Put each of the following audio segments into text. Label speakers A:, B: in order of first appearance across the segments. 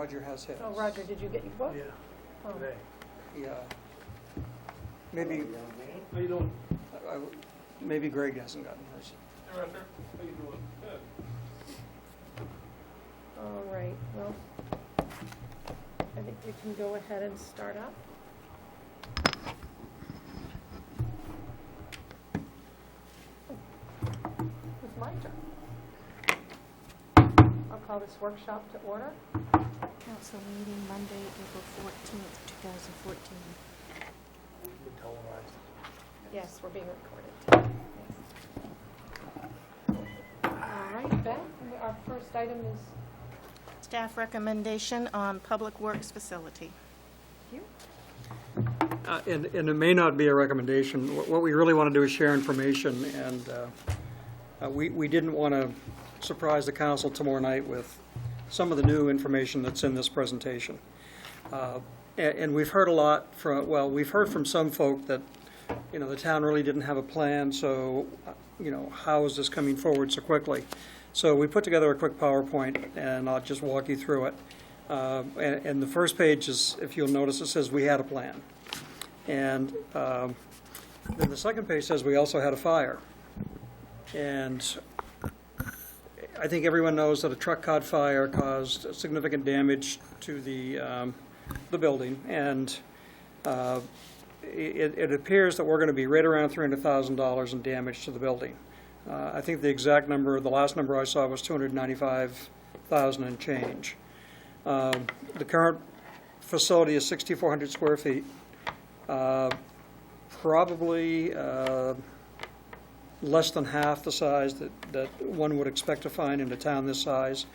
A: Roger has his.
B: Oh, Roger, did you get your book?
C: Yeah,
B: Oh.
C: today.
A: Yeah. Maybe,
C: How you doing?
A: maybe Greg hasn't gotten his.
C: Hey, Roger. How you doing? Good.
B: All right, well, I think we can go ahead and start up. It's my turn. I'll call this workshop to order.
D: Council meeting Monday, April 14th, 2014.
C: Been televised.
B: Yes, we're being recorded. All right, Beth, our first item is
D: Staff recommendation on Public Works facility.
B: you.
A: And it may not be a recommendation. What we really want to do is share information, and we didn't want to surprise the council tomorrow night with some of the new information that's in this presentation. And we've heard a lot from, well, we've heard from some folk that, you know, the town really didn't have a plan, so, you know, how is this coming forward so quickly? So we put together a quick PowerPoint, and I'll just walk you through it. And the first page is, if you'll notice, it says we had a plan. And then the second page says we also had a fire. And I think everyone knows that a truck caught fire caused significant damage to the building. And it appears that we're going to be right around $300,000 in damage to the building. I think the exact number, the last number I saw was $295,000 and change. The current facility is 6,400 square feet. Probably less than half the size that one would expect to find in a town this size.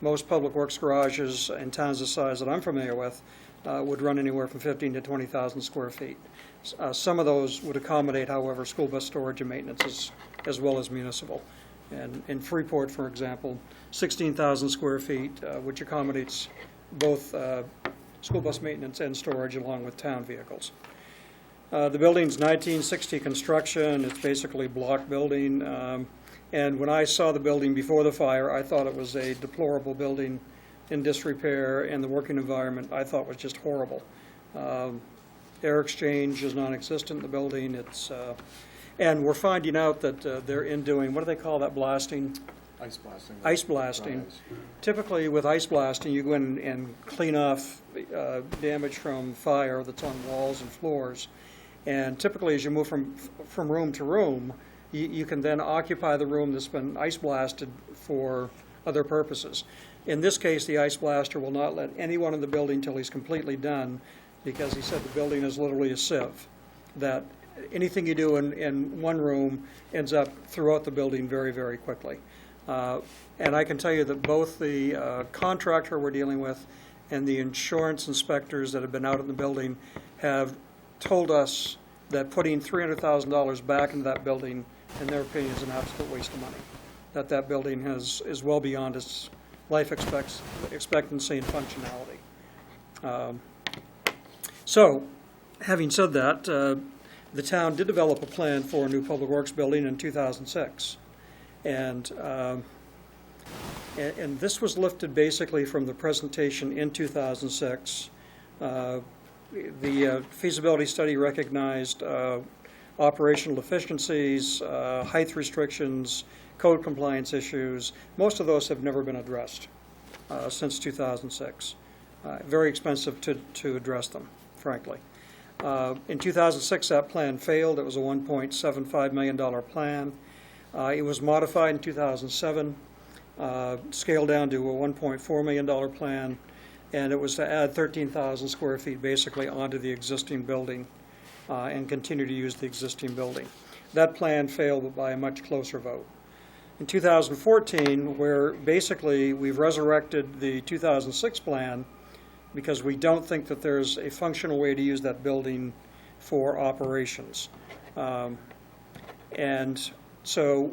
A: Most public works garages in towns this size that I'm familiar with would run anywhere from 15 to 20,000 square feet. Some of those would accommodate, however, school bus storage and maintenance as well as municipal. And in Freeport, for example, 16,000 square feet, which accommodates both school bus maintenance and storage along with town vehicles. The building's 1960 construction. It's basically block building. And when I saw the building before the fire, I thought it was a deplorable building in disrepair, and the working environment I thought was just horrible. Air exchange is non-existent in the building. And we're finding out that they're doing, what do they call that blasting?
E: Ice blasting.
A: Ice blasting. Typically with ice blasting, you go in and clean off damage from fire that's on walls and floors. And typically as you move from room to room, you can then occupy the room that's been ice blasted for other purposes. In this case, the ice blaster will not let anyone in the building till he's completely done, because he said the building is literally a sieve, that anything you do in one room ends up throughout the building very, very quickly. And I can tell you that both the contractor we're dealing with and the insurance inspectors that have been out in the building have told us that putting $300,000 back into that building, in their opinion, is an absolute waste of money. That building is well beyond its life expectancy and functionality. So, having said that, the town did develop a plan for a new public works building in 2006. And this was lifted basically from the presentation in 2006. The feasibility study recognized operational deficiencies, height restrictions, code compliance issues. Most of those have never been addressed since 2006. Very expensive to address them, frankly. In 2006, that plan failed. It was a $1.75 million plan. It was modified in 2007, scaled down to a $1.4 million plan, and it was to add 13,000 square feet basically onto the existing building and continue to use the existing building. That plan failed, but by a much closer vote. In 2014, where basically we've resurrected the 2006 plan because we don't think that there's a functional way to use that building for operations. And so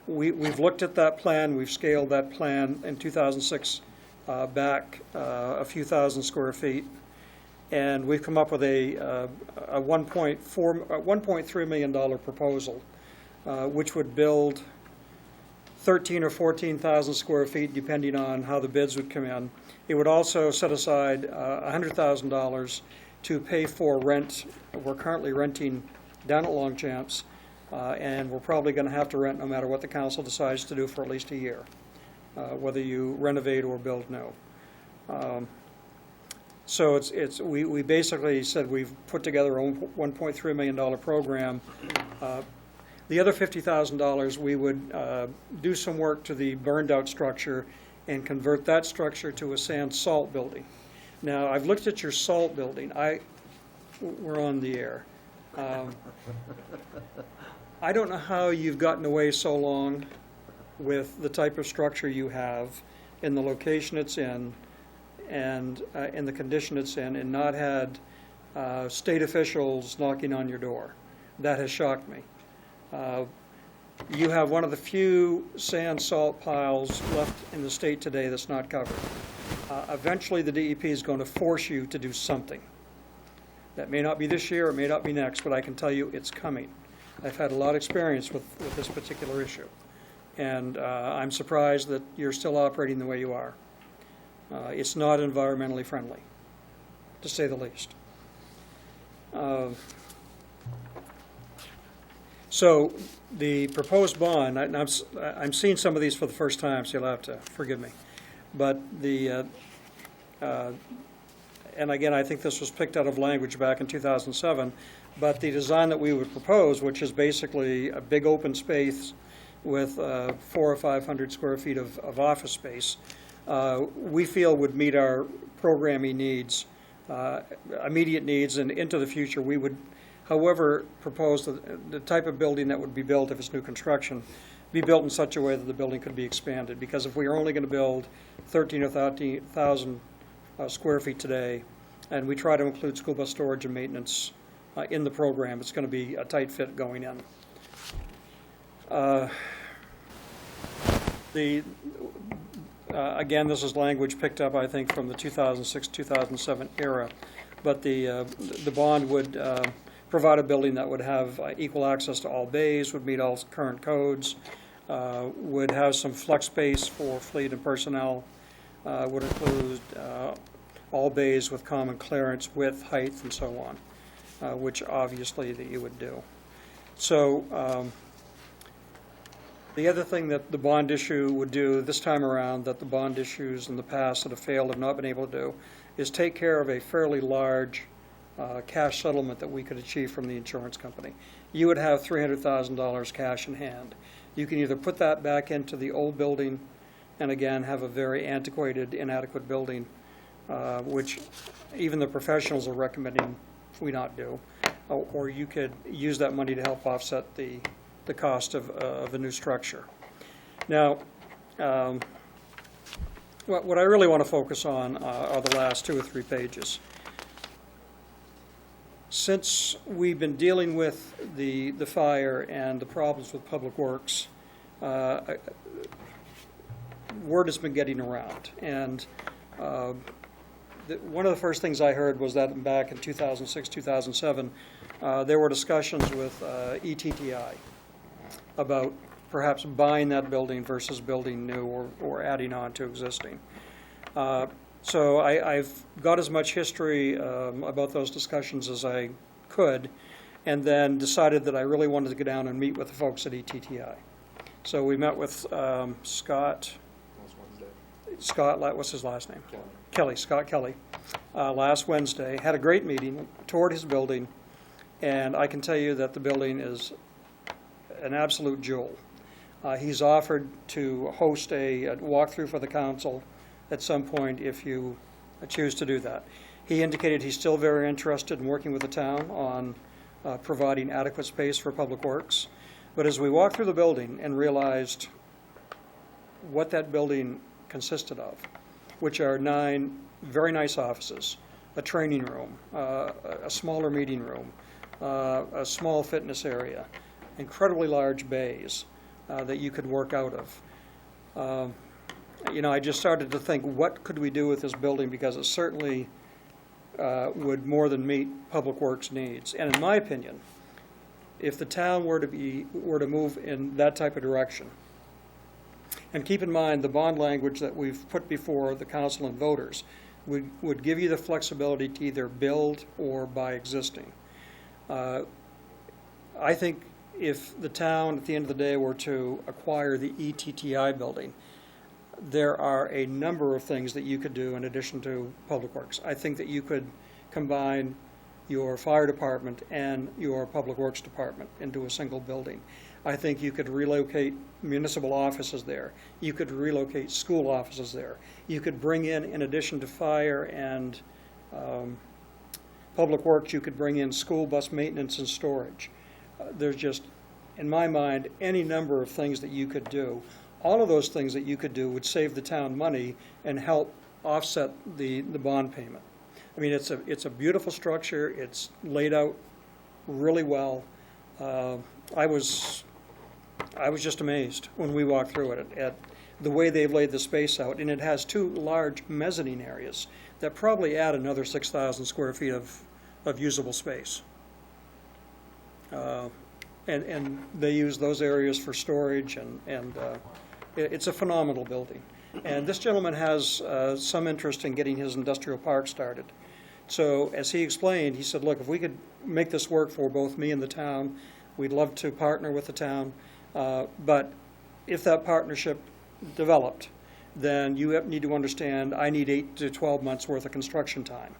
A: we've looked at that plan, we've scaled that plan in 2006 back a few thousand square feet, and we've come up with a $1.3 million proposal, which would build 13 or 14,000 square feet, depending on how the bids would come in. It would also set aside $100,000 to pay for rent. We're currently renting down at Longchamps, and we're probably going to have to rent no matter what the council decides to do for at least a year, whether you renovate or build new. So we basically said we've put together a $1.3 million program. The other $50,000, we would do some work to the burned out structure and convert that structure to a sand salt building. Now, I've looked at your salt building. We're on the air. I don't know how you've gotten away so long with the type of structure you have in the location it's in and in the condition it's in, and not had state officials knocking on your door. That has shocked me. You have one of the few sand salt piles left in the state today that's not covered. Eventually the DEP is going to force you to do something. That may not be this year, it may not be next, but I can tell you it's coming. I've had a lot of experience with this particular issue, and I'm surprised that you're still operating the way you are. It's not environmentally friendly, to say the least. So the proposed bond, I'm seeing some of these for the first time, so you'll have to forgive me. But and again, I think this was picked out of language back in 2007, but the design that we would propose, which is basically a big open space with 400 or 500 square feet of office space, we feel would meet our programming needs, immediate needs, and into the future. We would, however, propose the type of building that would be built if it's new construction be built in such a way that the building could be expanded. Because if we are only going to build 13 or 13,000 square feet today, and we try to include school bus storage and maintenance in the program, it's going to be a tight fit going in. Again, this is language picked up, I think, from the 2006-2007 era, but the bond would provide a building that would have equal access to all bays, would meet all current codes, would have some flex space for fleet and personnel, would include all bays with common clearance, width, height, and so on, which obviously that you would do. So the other thing that the bond issue would do this time around that the bond issues in the past that have failed have not been able to do is take care of a fairly large cash settlement that we could achieve from the insurance company. You would have $300,000 cash in hand. You can either put that back into the old building and again have a very antiquated, inadequate building, which even the professionals are recommending we not do, or you could use that money to help offset the cost of a new structure. Now, what I really want to focus on are the last 2 or 3 pages. Since we've been dealing with the fire and the problems with Public Works, word has been getting around. And one of the first things I heard was that back in 2006, 2007, there were discussions with ETTI about perhaps buying that building versus building new or adding on to existing. So I've got as much history about those discussions as I could, and then decided that I really wanted to go down and meet with the folks at ETTI. So we met with Scott, what's his last name? Scott Kelly, last Wednesday. Had a great meeting, toured his building, and I can tell you that the building is an absolute jewel. He's offered to host a walkthrough for the council at some point if you choose to do that. He indicated he's still very interested in working with the town on providing adequate space for Public Works. But as we walked through the building and realized what that building consisted of, which are 9 very nice offices, a training room, a smaller meeting room, a small fitness area, incredibly large bays that you could work out of. I just started to think, what could we do with this building, because it certainly would more than meet Public Works needs. And in my opinion, if the town were to move in that type of direction, And keep in mind, the bond language that we've put before the council and voters would give you the flexibility to either build or buy existing. I think if the town, at the end of the day, were to acquire the ETTI building, there are a number of things that you could do in addition to Public Works. I think that you could combine your fire department and your Public Works department into a single building. I think you could relocate municipal offices there. You could relocate school offices there. You could bring in addition to fire and Public Works, you could bring in school bus maintenance and storage. There's just, in my mind, any number of things that you could do. All of those things that you could do would save the town money and help offset the bond payment. I mean, it's a beautiful structure. It's laid out really well. I was just amazed when we walked through it at the way they've laid the space out, and it has 2 large mezzanine areas that probably add another 6,000 square feet of usable space. And they use those areas for storage, and it's a phenomenal building. And this gentleman has some interest in getting his industrial park started. So as he explained, he said, look, if we could make this work for both me and the town, we'd love to partner with the town. But if that partnership developed, then you need to understand I need 8 to 12 months worth of construction time.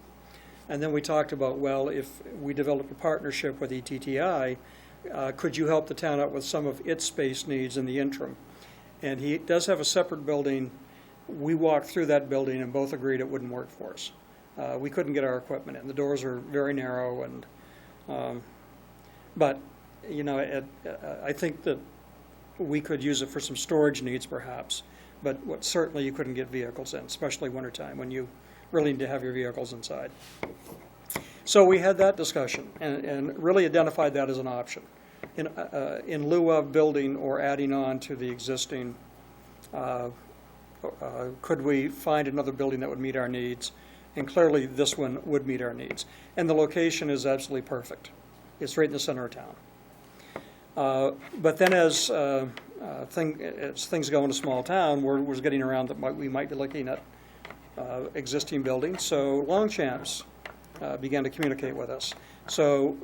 A: And then we talked about, well, if we develop a partnership with ETTI, could you help the town out with some of its space needs in the interim? And he does have a separate building. We walked through that building and both agreed it wouldn't work for us. We couldn't get our equipment in. The doors are very narrow, and but you know, I think that we could use it for some storage needs perhaps, but certainly you couldn't get vehicles in, especially wintertime when you really need to have your vehicles inside. So we had that discussion and really identified that as an option. In lieu of building or adding on to the existing, could we find another building that would meet our needs? And clearly this one would meet our needs. And the location is absolutely perfect. It's right in the center of town. But then as things go in a small town, we're getting around that we might be looking at existing buildings. So Longchamps began to communicate with us. So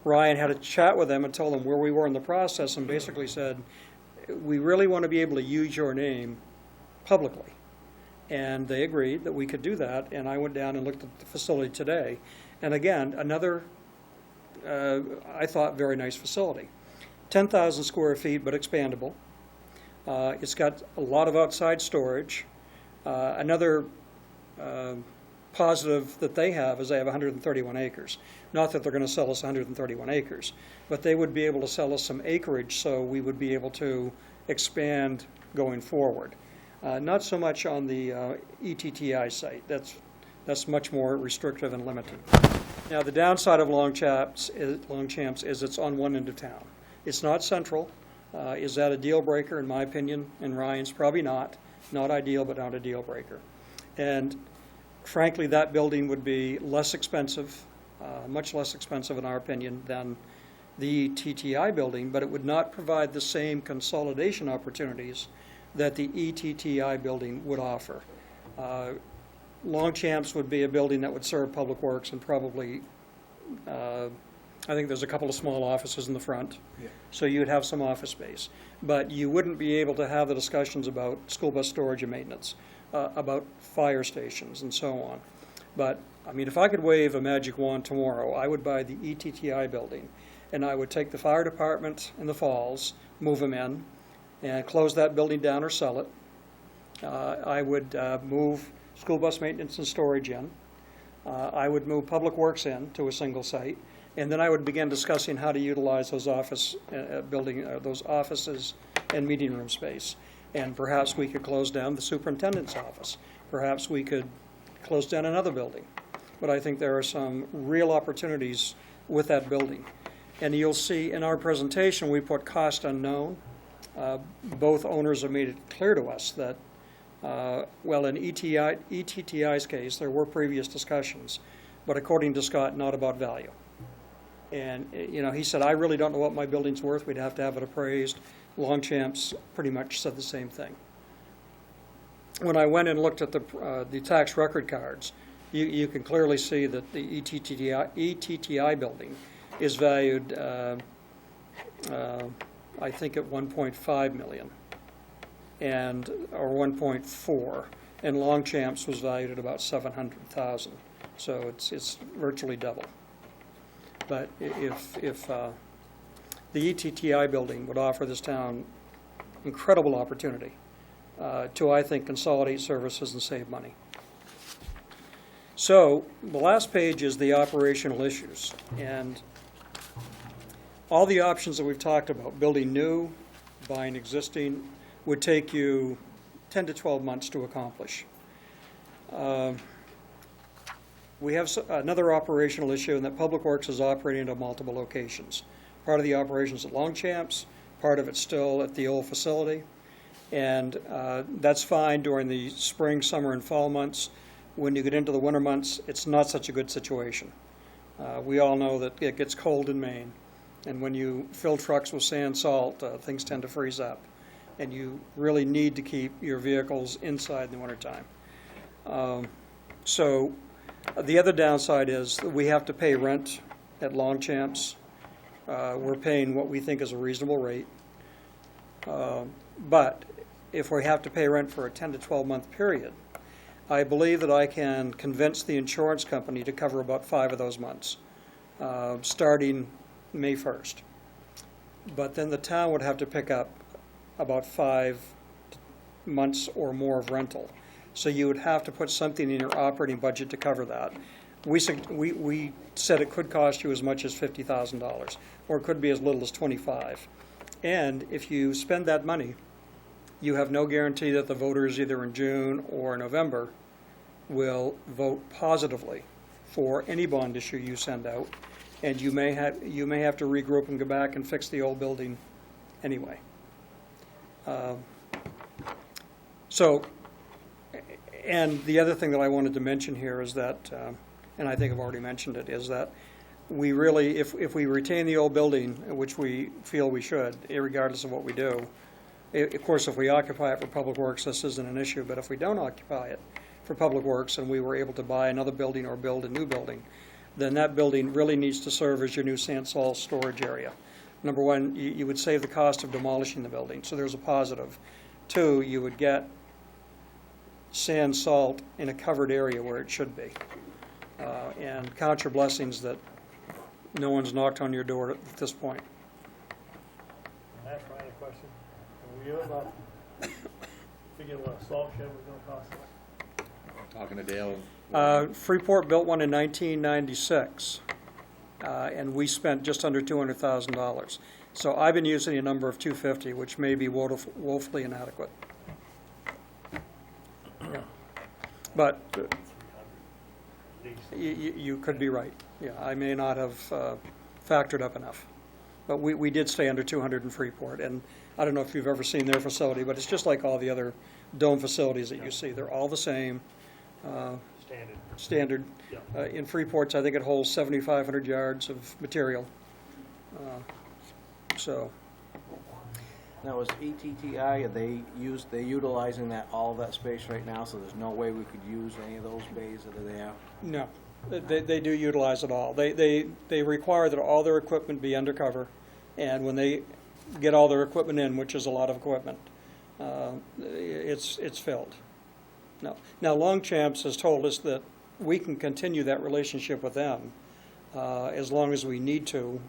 A: Ryan had a chat with them and told them where we were in the process and basically said, we really want to be able to use your name publicly. And they agreed that we could do that, and I went down and looked at the facility today. And again, another, I thought, very nice facility. 10,000 square feet, but expandable. It's got a lot of outside storage. Another positive that they have is they have 131 acres. Not that they're going to sell us 131 acres, but they would be able to sell us some acreage so we would be able to expand going forward. Not so much on the ETTI site. That's much more restrictive and limited. Now the downside of Longchamps is it's on one end of town. It's not central. Is that a deal breaker? In my opinion, and Ryan's, probably not. Not ideal, but not a deal breaker. And frankly, that building would be less expensive, much less expensive in our opinion than the TTI building, but it would not provide the same consolidation opportunities that the ETTI building would offer. Longchamps would be a building that would serve Public Works and probably, I think there's a couple of small offices in the front, so you'd have some office space. But you wouldn't be able to have the discussions about school bus storage and maintenance, about fire stations and so on. But, I mean, if I could wave a magic wand tomorrow, I would buy the ETTI building, and I would take the fire department in the Falls, move them in, and close that building down or sell it. I would move school bus maintenance and storage in. I would move Public Works in to a single site, and then I would begin discussing how to utilize those those offices and meeting room space. And perhaps we could close down the superintendent's office. Perhaps we could close down another building. But I think there are some real opportunities with that building. And you'll see in our presentation we put cost unknown. Both owners have made it clear to us that, well, in ETTI's case, there were previous discussions, but according to Scott, not about value. And, you know, he said, I really don't know what my building's worth. We'd have to have it appraised. Longchamps pretty much said the same thing. When I went and looked at the tax record cards, you can clearly see that the ETTI building is valued, I think, at 1.5 million, or 1.4, and Longchamps was valued at about 700,000. So it's virtually double. But if the ETTI building would offer this town incredible opportunity to, I think, consolidate services and save money. So the last page is the operational issues, and all the options that we've talked about, building new, buying existing, would take you 10 to 12 months to accomplish. We have another operational issue in that Public Works is operating at multiple locations. Part of the operations at Longchamps, part of it's still at the old facility, and that's fine during the spring, summer, and fall months. When you get into the winter months, it's not such a good situation. We all know that it gets cold in Maine, and when you fill trucks with sand, salt, things tend to freeze up, and you really need to keep your vehicles inside in the wintertime. So the other downside is that we have to pay rent at Longchamps. We're paying what we think is a reasonable rate. But if we have to pay rent for a 10 to 12 month period, I believe that I can convince the insurance company to cover about 5 of those months, starting May 1st. But then the town would have to pick up about 5 months or more of rental. So you would have to put something in your operating budget to cover that. We said it could cost you as much as $50,000, or it could be as little as $25,000. And if you spend that money, you have no guarantee that the voters either in June or November will vote positively for any bond issue you send out, and you may have to regroup and go back and fix the old building anyway. And the other thing that I wanted to mention here is that, and I think I've already mentioned it, is that we really, if we retain the old building, which we feel we should, regardless of what we do, of course, if we occupy it for Public Works, this isn't an issue, but if we don't occupy it for Public Works and we were able to buy another building or build a new building, then that building really needs to serve as your new sand salt storage area. Number one, you would save the cost of demolishing the building, so there's a positive. 2, you would get sand salt in a covered area where it should be. And count your blessings that no one's knocked on your door at this point.
C: Can I ask Ryan a question? Were you about figuring what a salt shed was gonna cost us?
E: Talking to Dale.
A: Freeport built one in 1996, and we spent just under $200,000. So I've been using a number of 250, which may be woefully inadequate. Yeah. But you could be right. Yeah, I may not have factored up enough. But we did stay under 200 in Freeport, and I don't know if you've ever seen their facility, but it's just like all the other dome facilities that you see. They're all the same. Standard.
C: Yeah.
A: In Freeport's, I think it holds 7,500 yards of material. So.
F: Now, is ETTI, they're utilizing all that space right now, so there's no way we could use any of those bays that are there?
A: No, they do utilize it all. They require that all their equipment be undercover, and when they get all their equipment in, which is a lot of equipment, it's filled. No. Now, Longchamps has told us that we can continue that relationship with them as long as we need to,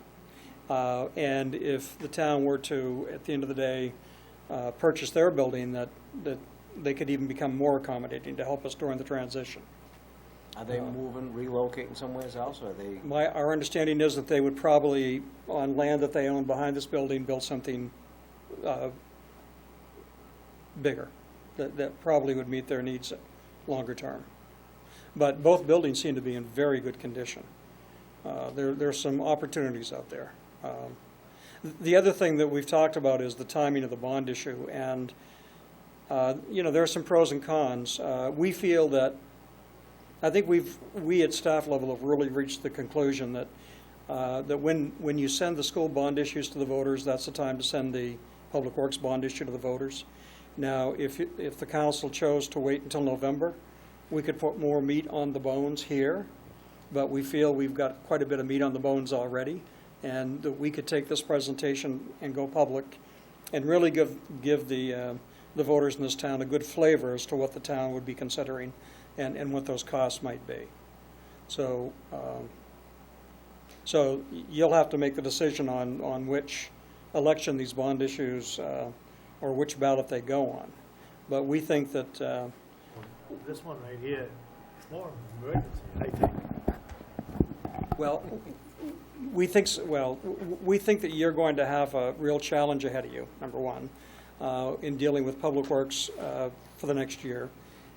A: and if the town were to, at the end of the day, purchase their building, that they could even become more accommodating to help us during the transition.
F: Are they moving, relocating somewhere else, or are they?
A: Our understanding is that they would probably, on land that they own behind this building, build something bigger that probably would meet their needs longer term. But both buildings seem to be in very good condition. There's some opportunities out there. The other thing that we've talked about is the timing of the bond issue, and there are some pros and cons. We feel that, I think we at staff level have really reached the conclusion that when you send the school bond issues to the voters, that's the time to send the public works bond issue to the voters. Now, if the council chose to wait until November, we could put more meat on the bones here, but we feel we've got quite a bit of meat on the bones already, and that we could take this presentation and go public and really give the voters in this town a good flavor as to what the town would be considering and what those costs might be. So, so you'll have to make the decision on which election these bond issues or which ballot they go on. But we think that
C: This one right here, it's more of an emergency, I think.
A: well, we think we think that you're going to have a real challenge ahead of you. Number one, in dealing with public works for the next year,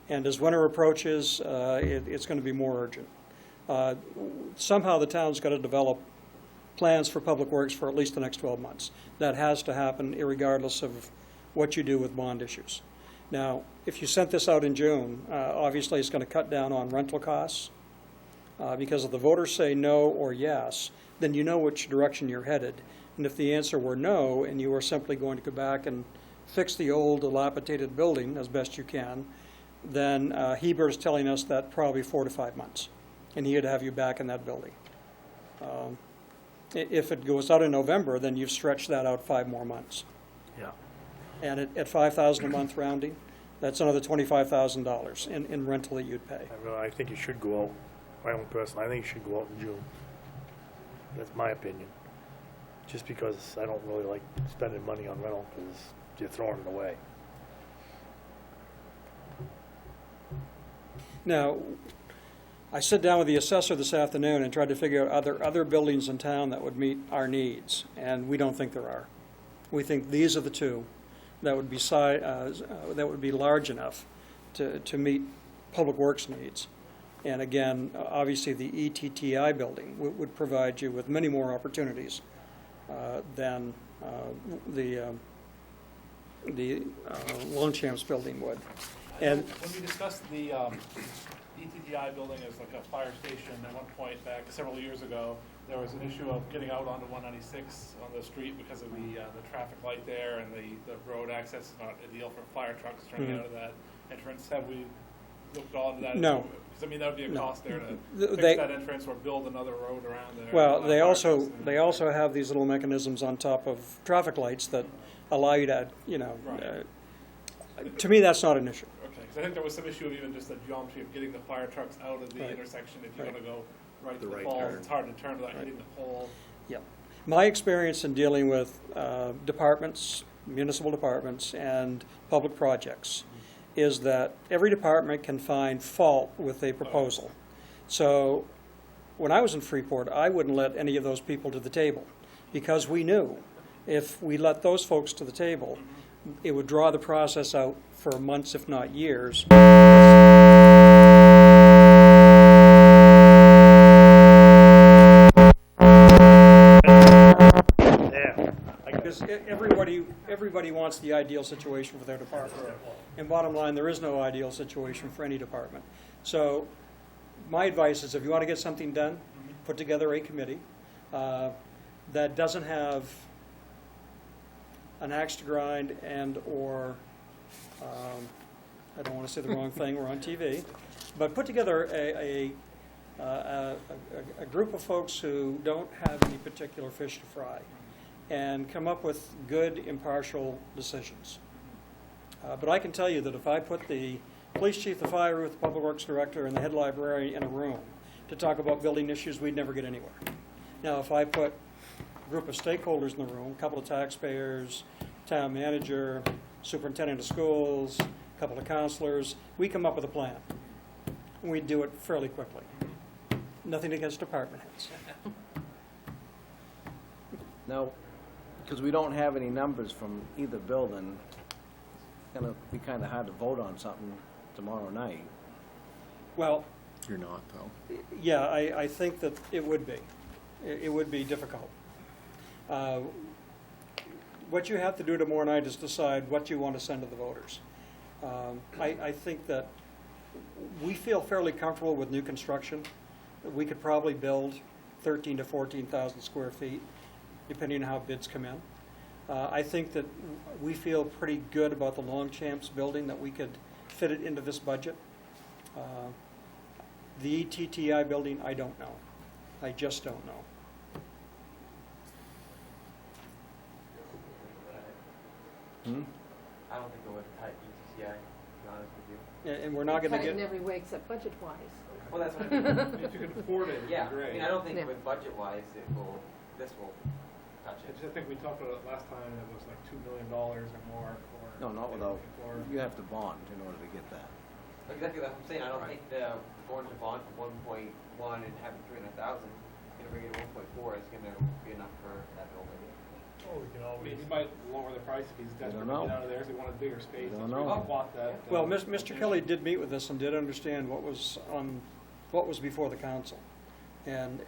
A: and as winter approaches, it's going to be more urgent. Somehow the town's got to develop plans for public works for at least the next 12 months. That has to happen irregardless of what you do with bond issues. Now, if you sent this out in June, obviously it's going to cut down on rental costs, because if the voters say no or yes, then you know which direction you're headed. And if the answer were no, and you were simply going to go back and fix the old dilapidated building as best you can, then Heber's telling us that probably 4 to 5 months, and he'd have you back in that building. If it goes out in November, then you've stretched that out 5 more months.
C: Yeah.
A: And at $5,000 a month rounding, that's another $25,000 in rental that you'd pay.
C: I think you should go out, my own person, I think you should go out in June. That's my opinion. Just because I don't really like spending money on rental, because you're throwing it away.
A: Now, I sat down with the assessor this afternoon and tried to figure out other buildings in town that would meet our needs, and we don't think there are. We think these are the two that would be large enough to meet public works needs. And again, obviously the ETTI building would provide you with many more opportunities than the Longchamps building would. And
E: when we discussed the ETTI building as like a fire station at one point back several years ago, there was an issue of getting out onto 196 on the street because of the traffic light there, and the road access is not ideal for fire trucks trying to get out of that entrance. Have we looked all into that?
A: No.
E: Because I mean that would be a
A: No.
E: cost there to
A: They-
E: fix that entrance or build another road around there.
A: Well, they
E: Fire
A: also
E: trucks and-
A: they also have these little mechanisms on top of traffic lights that allow you to,
E: Right.
A: to me, that's not an issue.
E: Okay, because I think there was some issue of even just the geometry of getting the fire trucks out of the
A: Right.
E: intersection. If you're
A: Right.
E: going to go right to
F: The
E: the
F: right
E: falls,
F: turn.
E: it's hard to turn without
A: Right.
E: hitting the pole.
A: Yeah. My experience in dealing with departments, municipal departments, and public projects is that every department can find fault with a proposal. So when I was in Freeport, I wouldn't let any of those people to the table, because we knew if we let those folks to the table, it would draw the process out for months, if not years.
C: Yeah.
A: Because everybody wants the ideal situation for their department. And bottom line, there is no ideal situation for any department. So my advice is, if you want to get something done, put together a committee that doesn't have an axe to grind and/or, I don't want to say the wrong thing, we're on TV, but put together a group of folks who don't have any particular fish to fry, and come up with good, impartial decisions. But I can tell you that if I put the police chief, the fire chief, the public works director, and the head librarian in a room to talk about building issues, we'd never get anywhere. Now, if I put a group of stakeholders in the room, a couple of taxpayers, town manager, superintendent of schools, a couple of counselors, we come up with a plan. And we do it fairly quickly. Nothing against department heads.
F: Now, because we don't have any numbers from either building, it's gonna be kinda hard to vote on something tomorrow night.
A: Well,
G: You're not, though.
A: yeah, I think that it would be. It would be difficult. What you have to do tomorrow night is decide what you want to send to the voters. I think that we feel fairly comfortable with new construction. We could probably build 13 to 14,000 square feet, depending on how bids come in. I think that we feel pretty good about the Longchamps building, that we could fit it into this budget. The ETTI building, I don't know. I just don't know.
G: I don't think it would cut ETCI, to be honest with you.
A: And we're not gonna
B: Cut it in
A: get,
B: every way except budget-wise.
G: Well, that's what I mean.
E: If you can afford it, it'd
G: Yeah,
E: be
G: I
E: great.
G: mean, I don't think
B: Yeah.
G: with budget-wise, this will touch
E: I
G: it.
E: just think we talked about it last time, and it was like $2 million or more for.
F: No, not without, you have to bond in order to get that.
G: Exactly what I'm saying, I don't
E: Right.
G: think the going to bond for 1.1 and having 300,000, gonna bring it to 1.4 is gonna be enough for that building.
C: Oh, we can
E: I mean,
C: always,
E: he might lower the price if he's desperate to
F: know.
E: get out of there, so he wanted bigger space.
F: Don't
E: That's
F: know.
E: why he bought that.
A: well, Mr. Kelly did meet with us and did understand what was before the council. And,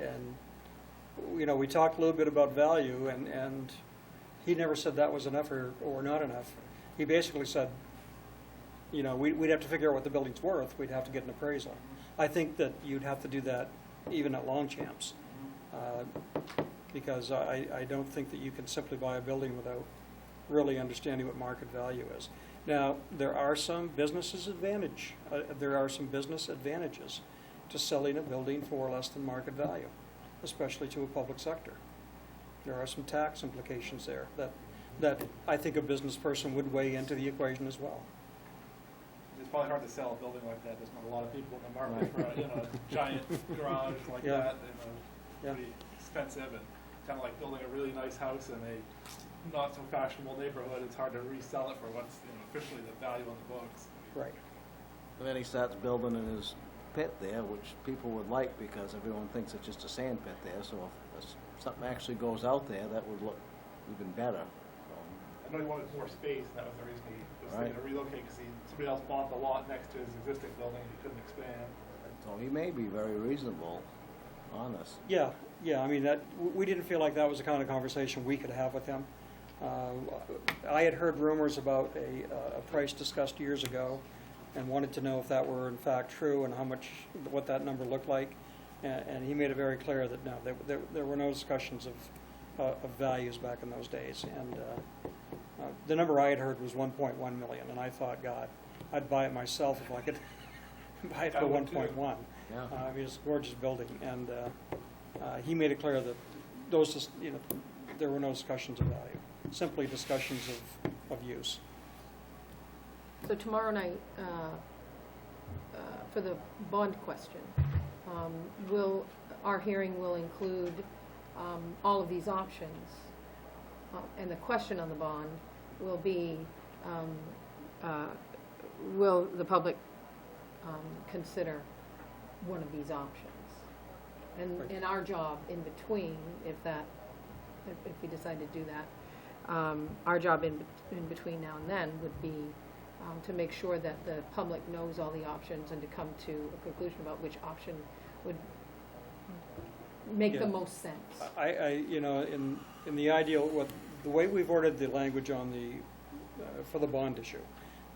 A: you know, we talked a little bit about value, and he never said that was enough or not enough. He basically said, you know, we'd have to figure out what the building's worth, we'd have to get an appraisal. I think that you'd have to do that even at Longchamps, because I don't think that you can simply buy a building without really understanding what market value is. Now, there are some business advantages to selling a building for less than market value, especially to a public sector. There are some tax implications there that I think a business person would weigh into the equation as well.
E: It's probably hard to sell a building like that. There's not a lot of people in the market for a giant garage like
A: Yeah.
E: that.
A: Yeah.
E: Pretty expensive, and kind of like building a really nice house in a not so fashionable neighborhood. It's hard to resell it for what's officially the value on the books.
A: Right.
F: And then he starts building in his pit there, which people would like because everyone thinks it's just a sand pit there. So if something actually goes out there, that would look even better.
E: I know he wanted more space, and that was the reason he was
F: Right.
E: thinking of relocate, because somebody else bought the lot next to his existing building, and he couldn't expand.
F: So he may be very reasonable on this.
A: Yeah, I mean, we didn't feel like that was the kind of conversation we could have with him. I had heard rumors about a price discussed years ago and wanted to know if that were in fact true and what that number looked like. And he made it very clear that no, there were no discussions of values back in those days. And the number I had heard was 1.1 million, and I thought, God, I'd buy it myself if I could buy it for
E: I would too.
A: 1.1.
F: Yeah.
A: I mean, it's a gorgeous building, and he made it clear that there were no discussions of value, simply discussions of use.
B: So tomorrow night, for the bond question, our hearing will include all of these options, and the question on the bond will be, will the public consider one of these options?
A: Right.
B: And our job in between, if we decide to do that, our job in between now and then would be to make sure that the public knows all the options and to come to a conclusion about which option would make the
A: Yeah.
B: most sense.
A: In the ideal, the way we've ordered the language on for the bond issue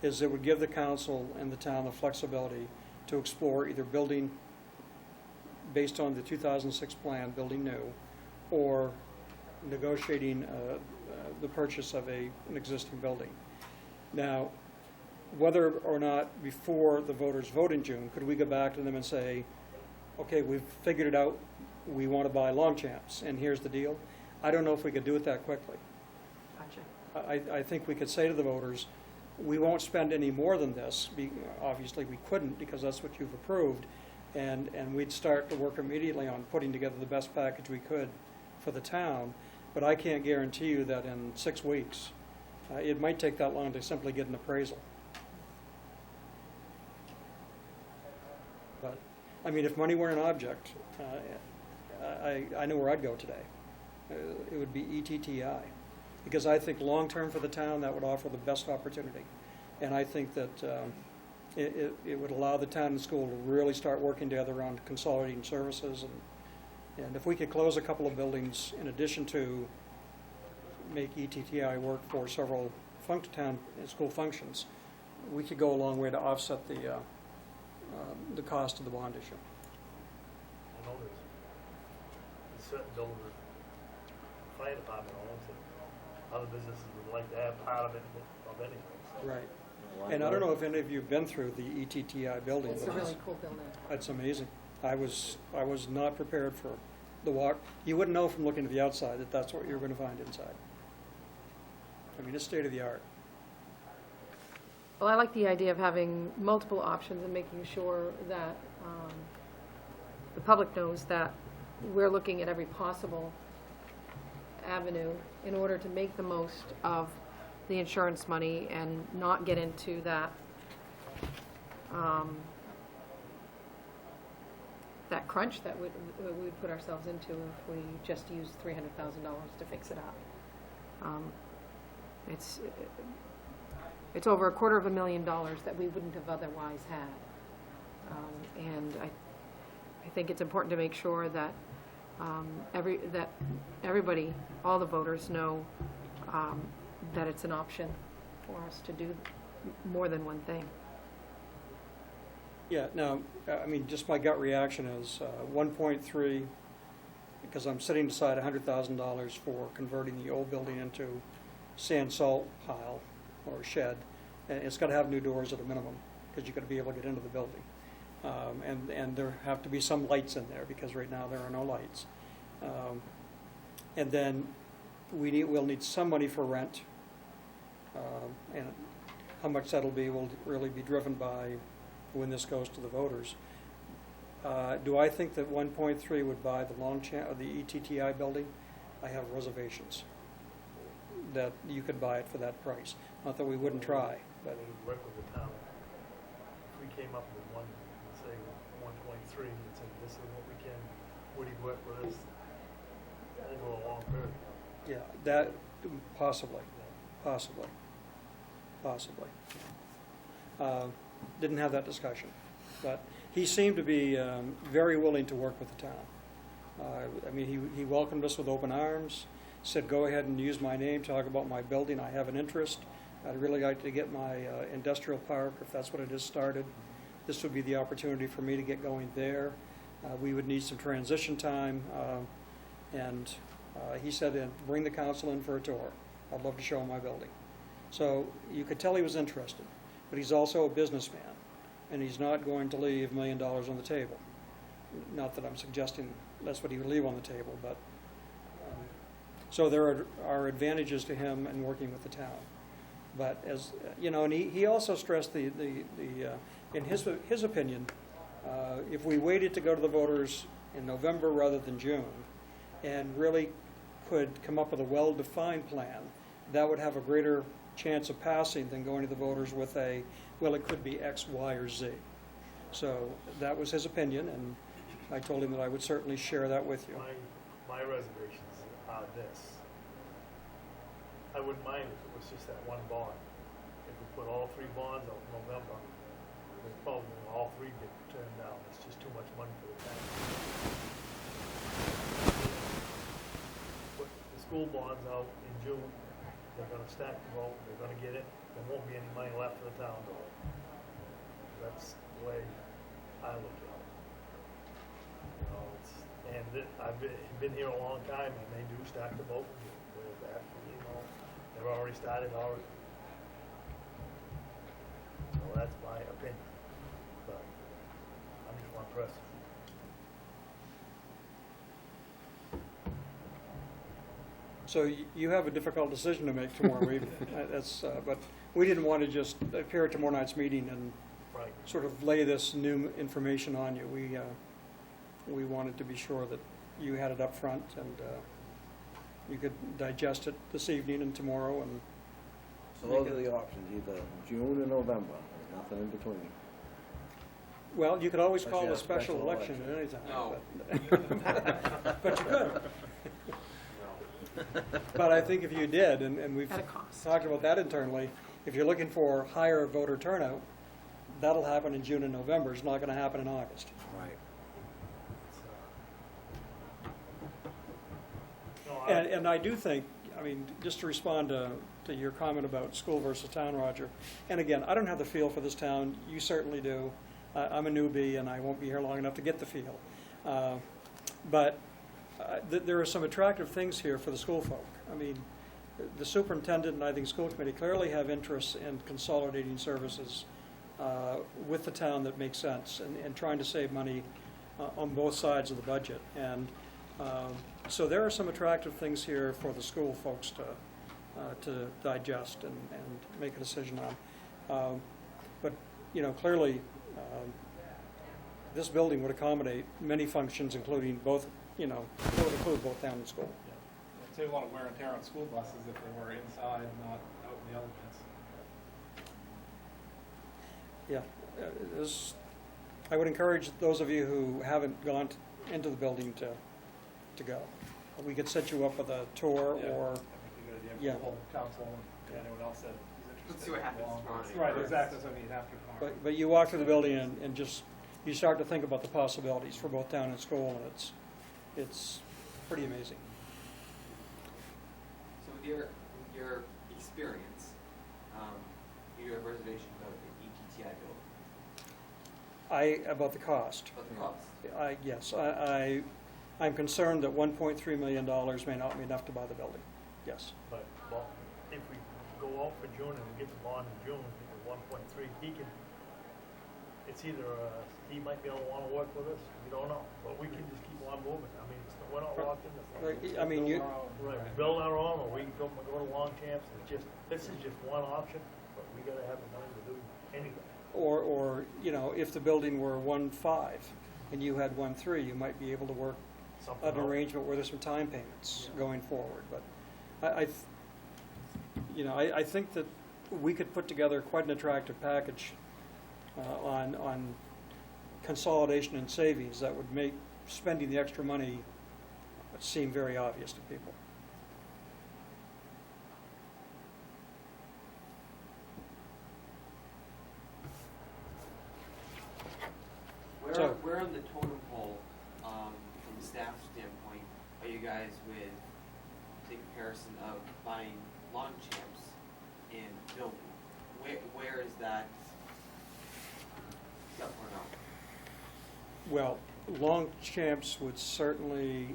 A: is it would give the council and the town the flexibility to explore either building based on the 2006 plan, building new, or negotiating the purchase of an existing building. Now, whether or not before the voters vote in June, could we go back to them and say, okay, we've figured it out, we want to buy Longchamps, and here's the deal? I don't know if we could do it that quickly.
B: Gotcha.
A: I think we could say to the voters, we won't spend any more than this. Obviously, we couldn't because that's what you've approved. And we'd start to work immediately on putting together the best package we could for the town. But I can't guarantee you that in 6 weeks, it might take that long to simply get an appraisal. But, I mean, if money were an object, I know where I'd go today. It would be ETTI. Because I think long-term for the town, that would offer the best opportunity. And I think that it would allow the town and school to really start working together on consolidating services. And if we could close a couple of buildings in addition to make ETTI work for several town and school functions, we could go a long way to offset the cost of the bond issue.
C: I know there's a certain building the fire department owns it. other businesses would like to have part of it, of anything, so.
A: Right. And I don't know if any of you have been through the ETTI building.
B: It's a really cool building.
A: It's amazing. I was not prepared for the walk. You wouldn't know from looking at the outside that that's what you were going to find inside. I mean, it's state of the art.
B: Well, I like the idea of having multiple options and making sure that the public knows that we're looking at every possible avenue in order to make the most of the insurance money and not get into that that crunch that we'd put ourselves into if we just used $300,000 to fix it up. It's over $250,000 that we wouldn't have otherwise had. And I think it's important to make sure that everybody, all the voters know that it's an option for us to do more than one thing.
A: Yeah, now, I mean, just my gut reaction is 1.3, because I'm setting aside $100,000 for converting the old building into sand salt pile or shed, and it's got to have new doors at a minimum, because you've got to be able to get into the building. And there have to be some lights in there, because right now there are no lights. And then we'll need some money for rent, and how much that'll be will really be driven by when this goes to the voters. Do I think that 1.3 would buy the the ETTI building? I have reservations that you could buy it for that price. Not that we wouldn't try, but
C: We work with the town. If we came up with one, let's say 1.3, and said, this is what we can, would he work with us over a long period?
A: yeah, that possibly. Didn't have that discussion, but he seemed to be very willing to work with the town. I mean, he welcomed us with open arms, said, go ahead and use my name, talk about my building, I have an interest. I'd really like to get my industrial park, if that's what it is, started. This would be the opportunity for me to get going there. We would need some transition time, and he said, bring the council in for a tour. I'd love to show him my building. So you could tell he was interested, but he's also a businessman, and he's not going to leave $1 million on the table. Not that I'm suggesting that's what he would leave on the table, but so there are advantages to him in working with the town. But as you know, and he also stressed in his opinion, if we waited to go to the voters in November rather than June, and really could come up with a well-defined plan, that would have a greater chance of passing than going to the voters with well, it could be X, Y, or Z. So that was his opinion, and I told him that I would certainly share that with you.
C: My reservations are this. I wouldn't mind if it was just that one bond. If we put all 3 bonds out in November, then probably all 3 get turned down. It's just too much money for the town. Put the school bonds out in June, they're gonna stack the vote, they're gonna get it, there won't be any money left for the town to vote. That's the way I look at it. You know, I've been here a long time, and they do stack the vote with that, you know, they've already started already. So that's my opinion, but I'm just one person.
A: So you have a difficult decision to make tomorrow. But we didn't want to just appear at tomorrow night's meeting and
C: Right.
A: sort of lay this new information on you. We wanted to be sure that you had it up front and you could digest it this evening and tomorrow. And
F: So those are the options, either June or November, there's nothing in between.
A: well, you could always
F: Unless
A: call
F: you
A: a
F: have
A: special
F: special
A: election at any time.
G: No.
A: But you could. But I think if you did, and we've
B: At a cost.
A: talked about that internally, if you're looking for higher voter turnout, that'll happen in June and November. It's not going to happen in August.
F: Right.
C: No,
A: And I do think, I mean, just to respond to your comment about school versus town, Roger, and again, I don't have the feel for this town. You certainly do. I'm a newbie, and I won't be here long enough to get the feel. But there are some attractive things here for the school folk. I mean, the superintendent and I think school committee clearly have interests in consolidating services with the town that makes sense, and trying to save money on both sides of the budget. And so there are some attractive things here for the school folks to digest and make a decision on. But, you know, clearly, this building would accommodate many functions, including both, you know, it would include both town and school.
E: It'd save a lot of wear and tear on school buses if they were inside, not out in the elements.
A: Yeah, I would encourage those of you who haven't gone into the building to go. We could set you up with a tour,
E: Yeah,
A: or,
E: I think a good idea for
A: yeah.
E: the whole council and anyone else that is interested.
G: Let's see what happens
E: along
G: tomorrow
E: with-
G: night.
E: Right, exactly, that's what I mean, after tomorrow.
A: but you walk through the building and just, you start to think about the possibilities for both town and school, and it's pretty amazing.
G: So with your experience, you have reservations about the ETTI building,
A: About the cost.
G: about the cost.
A: Yes, I'm concerned that $1.3 million may not be enough to buy the building. Yes.
C: But, well, if we go out for June and we get the bond in June, at 1.3, it's either, he might be able to want to work with us, we don't know, but we can just keep on moving. I mean, we're not locked in this.
A: I mean, you,
C: Right, build our own, or we can go to Longchamps, this is just one option, but we gotta have the money to do anything.
A: or, you know, if the building were 1.5 and you had 1.3, you might be able to work
C: Something
A: an
C: else.
A: arrangement where there's some time payments
C: Yeah.
A: going forward. But I think that we could put together quite an attractive package on consolidation and savings that would make spending the extra money seem very obvious to people. So-
G: Where on the totem pole, from the staff standpoint, are you guys with the comparison of buying Longchamps and building? Where is that up or not?
A: Well, Longchamps would certainly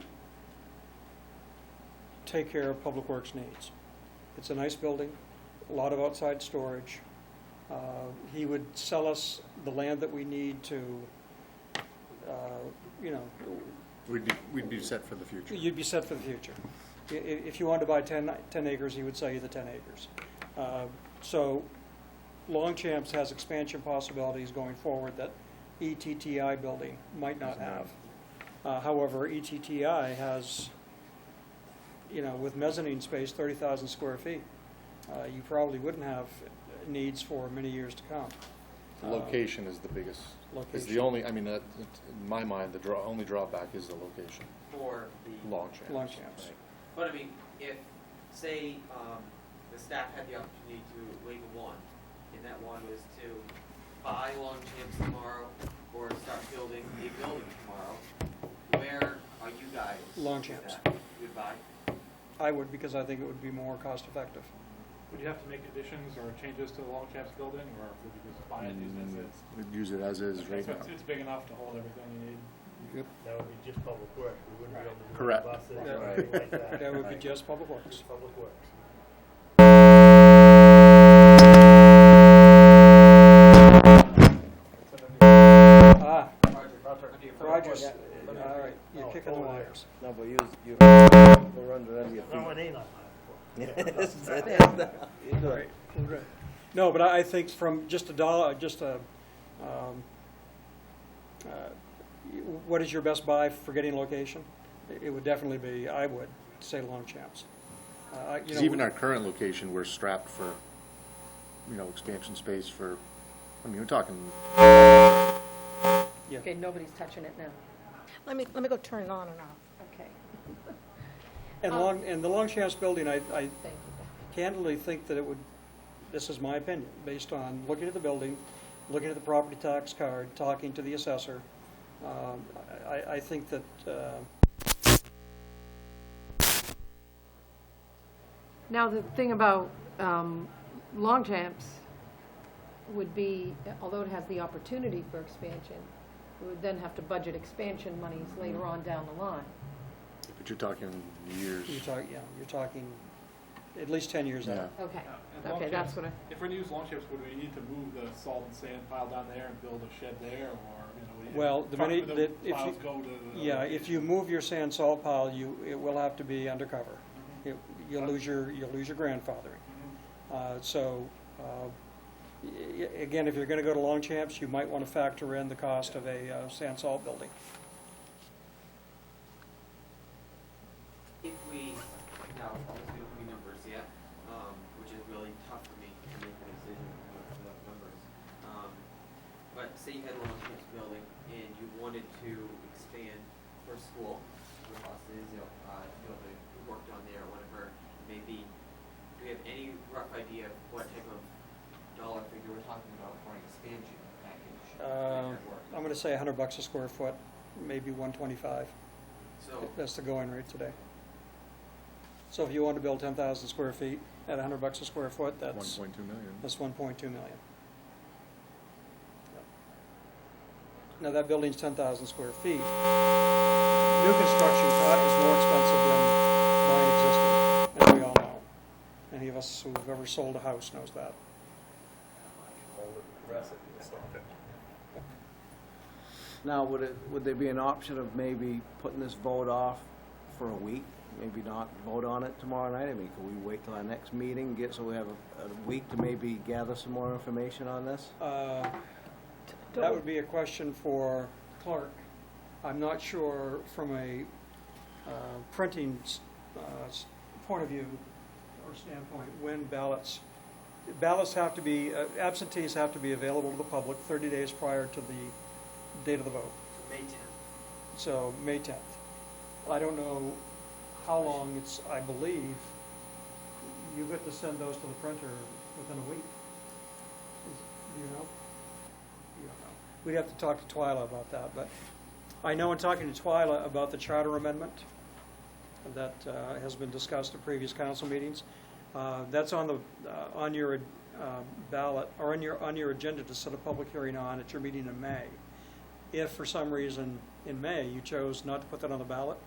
A: take care of Public Works needs. It's a nice building, a lot of outside storage. He would sell us the land that we need to, you know,
H: We'd be set for the future.
A: you'd be set for the future. If you wanted to buy 10 acres, he would sell you the 10 acres. So Longchamps has expansion possibilities going forward that ETTI building might not have. However, ETTI has, you know, with mezzanine space, 30,000 square feet. You probably wouldn't have needs for many years to come.
H: The location is the biggest, is
A: Location.
H: the only, I mean, in my mind, the only drawback is the location,
G: For the
H: Longchamps.
A: Longchamps.
H: Right.
G: But I mean, if, say, the staff had the opportunity to waive a one, and that one was to buy Longchamps tomorrow, or start building a building tomorrow, where are you guys? with
A: Longchamps.
G: that? You would buy?
A: I would, because I think it would be more cost effective.
E: Would you have to make additions or changes to the Longchamps building, or would you just buy it, use it as is?
H: We'd use it as is right
E: So
H: now.
E: it's big enough to hold everything you need.
H: Yep.
C: That would be just public works, we wouldn't be able to do
H: Correct.
C: buses
A: Yeah.
C: or anything like that.
A: That would be
H: Right.
A: just Public Works.
C: Just public works.
A: Ah, Roger's, all right, you're kicking the wires.
F: No, but we're under your
C: No, it
F: feet.
C: ain't on
F: You do it.
A: No, but I think from just what is your best buy for getting location? It would definitely be, I would say Longchamps. You
H: Because
A: know,
H: even our current location, we're strapped for, you know, expansion space for, I mean, we're talking,
A: Yeah.
B: Okay, nobody's touching it now.
D: Let me go turn it on and off.
B: Okay,
A: And the Longchamps building, I
B: thank you.
A: candidly think that it would, this is my opinion, based on looking at the building, looking at the property tax card, talking to the assessor, I think that,
B: Now, the thing about Longchamps would be, although it has the opportunity for expansion, we would then have to budget expansion monies later on down the line.
H: but you're talking years.
A: you're talking at least 10 years out.
H: Yeah.
B: Okay,
E: And long
B: okay, that's
E: chips,
B: what
E: if we're gonna use lawn chips, would we need to move the salt and sand pile down there and build a shed there, or, you know?
A: Well, the minute
E: the
A: that, if
E: piles
A: you,
E: go to the
A: yeah,
E: other
A: if you
E: location?
A: move your sand salt pile, it will have to be undercover.
E: Mhm.
A: You'll lose your grandfathering.
E: Mhm.
A: So, again, if you're gonna go to Longchamps, you might wanna factor in the cost of a sand salt building.
G: If we, now, obviously don't give me numbers yet, which is really tough for me to make a decision without numbers. But say you had a long campus building and you wanted to expand for school, for buses, building, work down there, or whatever it may be. Do we have any rough idea of what type of dollar figure we're talking about for an expansion package? to make that work?
A: I'm gonna say $100 a square foot, maybe 125.
G: So,
A: That's the going rate today. So if you want to build 10,000 square feet at $100 a square foot, that's
H: 1.2 million.
A: 1.2 million. Now, that building's 10,000 square feet. New construction is more expensive than buying existing, as we all know. Any of us who've ever sold a house knows that.
C: All the rest of it, so.
F: Now, would there be an option of maybe putting this vote off for a week? Maybe not vote on it tomorrow night? I mean, could we wait till our next meeting, so we have a week to maybe gather some more information on this?
A: That would be a question for clerk. I'm not sure from a printing point of view or standpoint when ballots have to be, absentees have to be available to the public 30 days prior to the date of the vote.
G: May 10th.
A: So May 10th. I don't know how long it's, I believe, you get to send those to the printer within a week. Do you know? You don't know. We'd have to talk to Twyla about that, but I know in talking to Twyla about the charter amendment that has been discussed at previous council meetings, that's on the on your ballot or on your agenda to set a public hearing on at your meeting in May. If for some reason in May you chose not to put that on the ballot,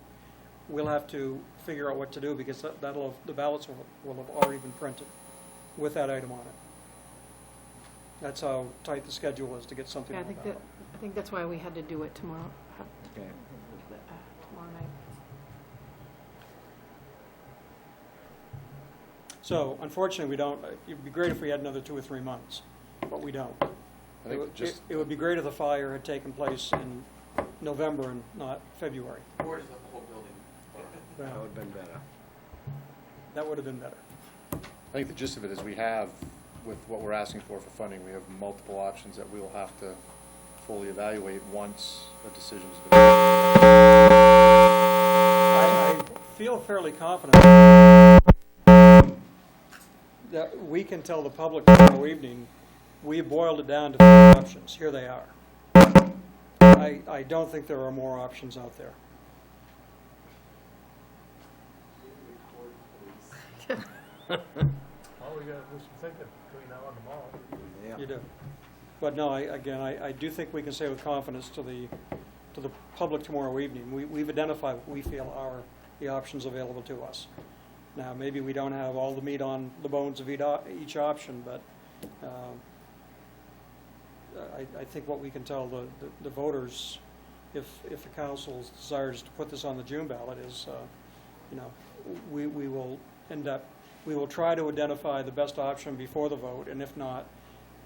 A: we'll have to figure out what to do because the ballots will have already been printed with that item on it. That's how tight the schedule is to get something
B: Yeah,
A: on the ballot.
B: I think that's why we had to do it tomorrow,
F: Okay.
B: tomorrow night.
A: So unfortunately, we don't, it'd be great if we had another 2 or 3 months, but we don't.
H: I think just,
A: It would be great if the fire had taken place in November and not February.
G: Or just let the whole building.
F: That would have been better.
A: That would have been better.
H: I think the gist of it is we have, with what we're asking for funding, we have multiple options that we will have to fully evaluate once a decision's been made.
A: I feel fairly confident that we can tell the public tomorrow evening, we boiled it down to 3 options. Here they are. I don't think there are more options out there.
C: Well, we gotta do some thinking between now and tomorrow.
F: Yeah.
A: You do. But no, I do think we can say with confidence to the public tomorrow evening, we've identified what we feel are the options available to us. Now, maybe we don't have all the meat on the bones of each option, but I think what we can tell the voters, if the council desires to put this on the June ballot, is, we will try to identify the best option before the vote, and if not,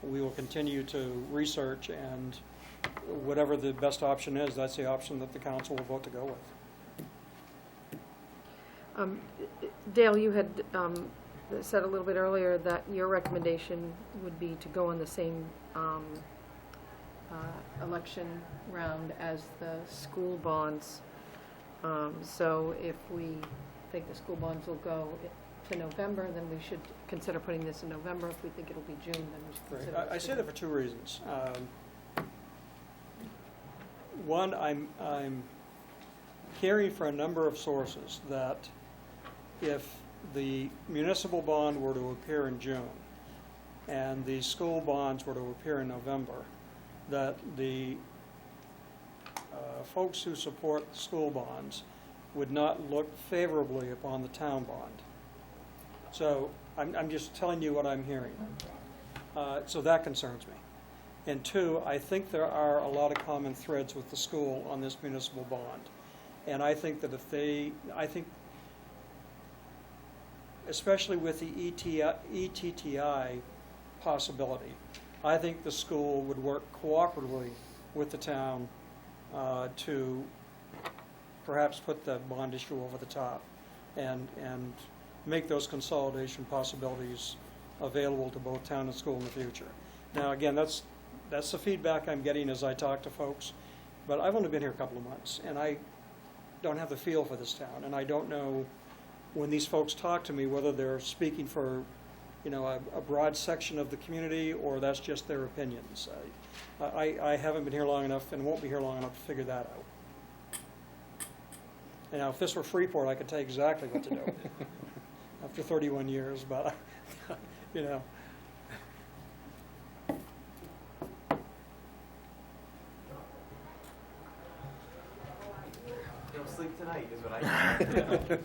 A: we will continue to research, and whatever the best option is, that's the option that the council will vote to go with.
B: Dale, you had said a little bit earlier that your recommendation would be to go on the same election round as the school bonds. So if we think the school bonds will go to November, then we should consider putting this in November. If we think it'll be June, then we should consider it
A: I say
B: sooner.
A: that for 2 reasons. One, I'm hearing from a number of sources that if the municipal bond were to appear in June and the school bonds were to appear in November, that the folks who support the school bonds would not look favorably upon the town bond. So I'm just telling you what I'm hearing. So that concerns me. And two, I think there are a lot of common threads with the school on this municipal bond. And I think that especially with the ETTI possibility, I think the school would work cooperatively with the town to perhaps put the bond issue over the top and make those consolidation possibilities available to both town and school in the future. Now, again, that's the feedback I'm getting as I talk to folks, but I've only been here a couple of months, and I don't have the feel for this town, and I don't know when these folks talk to me whether they're speaking for, a broad section of the community or that's just their opinions. I haven't been here long enough and won't be here long enough to figure that out. And now, if this were Freeport, I could tell you exactly what to do after 31 years, but,
G: Don't sleep tonight is what I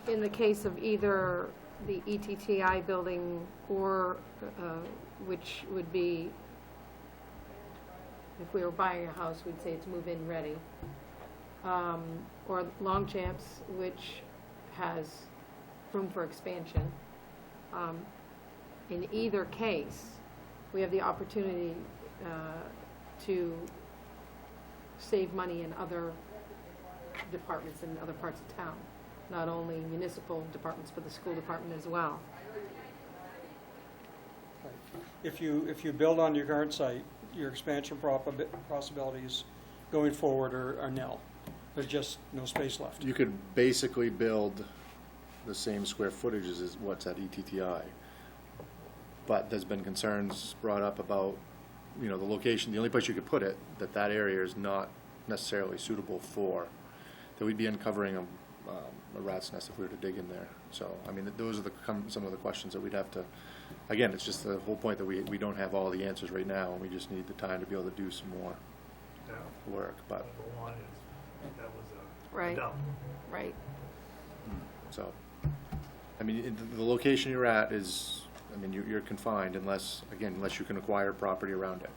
B: In the case of either the ETTI building or, which would be, if we were buying a house, we'd say it's move-in ready. Or Longchamps, which has room for expansion. In either case, we have the opportunity to save money in other departments in other parts of town, not only municipal departments, but the school department as well.
A: if you build on your current site, your expansion possibilities going forward are nil. There's just no space left.
H: You could basically build the same square footage as what's at ETTI. But there's been concerns brought up about, the location, the only place you could put it, that area is not necessarily suitable for, that we'd be uncovering a rat's nest if we were to dig in there. So, those are some of the questions that we'd have to, again, it's just the whole point that we don't have all the answers right now, and we just need the time to be able to do some more work, but.
C: Number one is, that was a
B: Right.
C: dump.
B: Right.
H: So, the location you're at is, you're confined unless you can acquire property around it.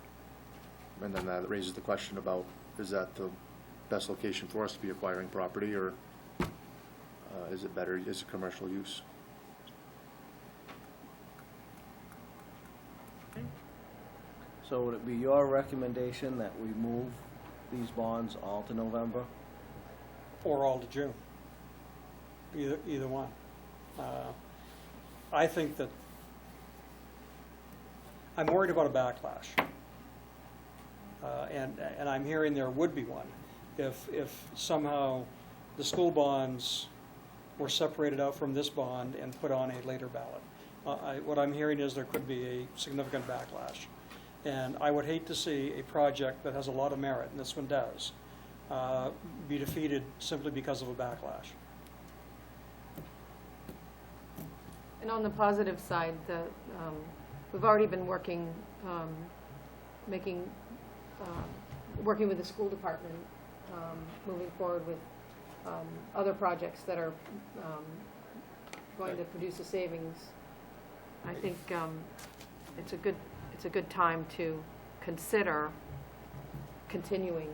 H: And then that raises the question about, is that the best location for us to be acquiring property, or is it better as a commercial use?
F: So would it be your recommendation that we move these bonds all to November?
A: Or all to June. Either one. I think that I'm worried about a backlash, and I'm hearing there would be one if somehow the school bonds were separated out from this bond and put on a later ballot. What I'm hearing is there could be a significant backlash, and I would hate to see a project that has a lot of merit, and this one does, be defeated simply because of a backlash.
B: And on the positive side, we've already been working, working with the school department, moving forward with other projects that are going to produce a savings. I think it's a good time to consider continuing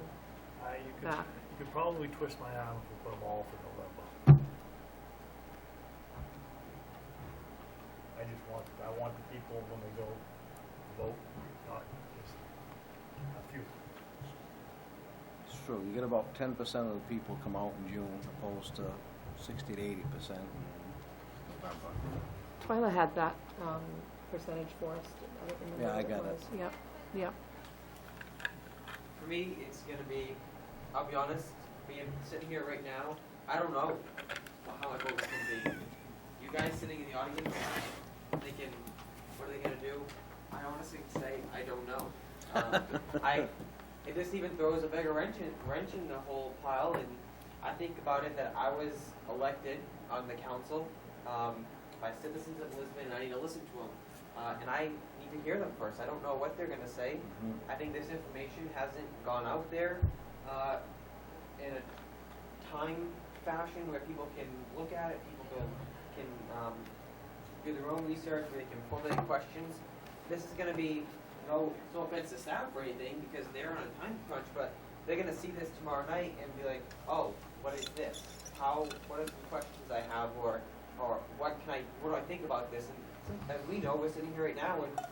B: that.
C: You could probably twist my arm if we put them all for November. I want the people, when they go vote, not just a few.
F: It's true, you get about 10% of the people come out in June, opposed to 60 to 80% in November.
B: Twyla had that percentage for us. I don't remember
F: Yeah,
B: what
F: I got it.
B: was. Yep.
G: For me, it's gonna be, I'll be honest, being sitting here right now, I don't know how my vote's gonna be. You guys sitting in the audience, thinking, what are they gonna do? I honestly say, I don't know. It just even throws a bigger wrench in the whole pile, and I think about it that I was elected on the council by citizens of Lisbon, and I need to listen to them. And I need to hear them first. I don't know what they're gonna say. I think this information hasn't gone out there in a time fashion where people can look at it, people can do their own research, where they can formulate questions. This is going to be, no offense to staff or anything, because they're on a time crunch, but they're going to see this tomorrow night and be like, oh, what is this? What are some questions I have, or what do I think about this? And as we know, we're sitting here right now and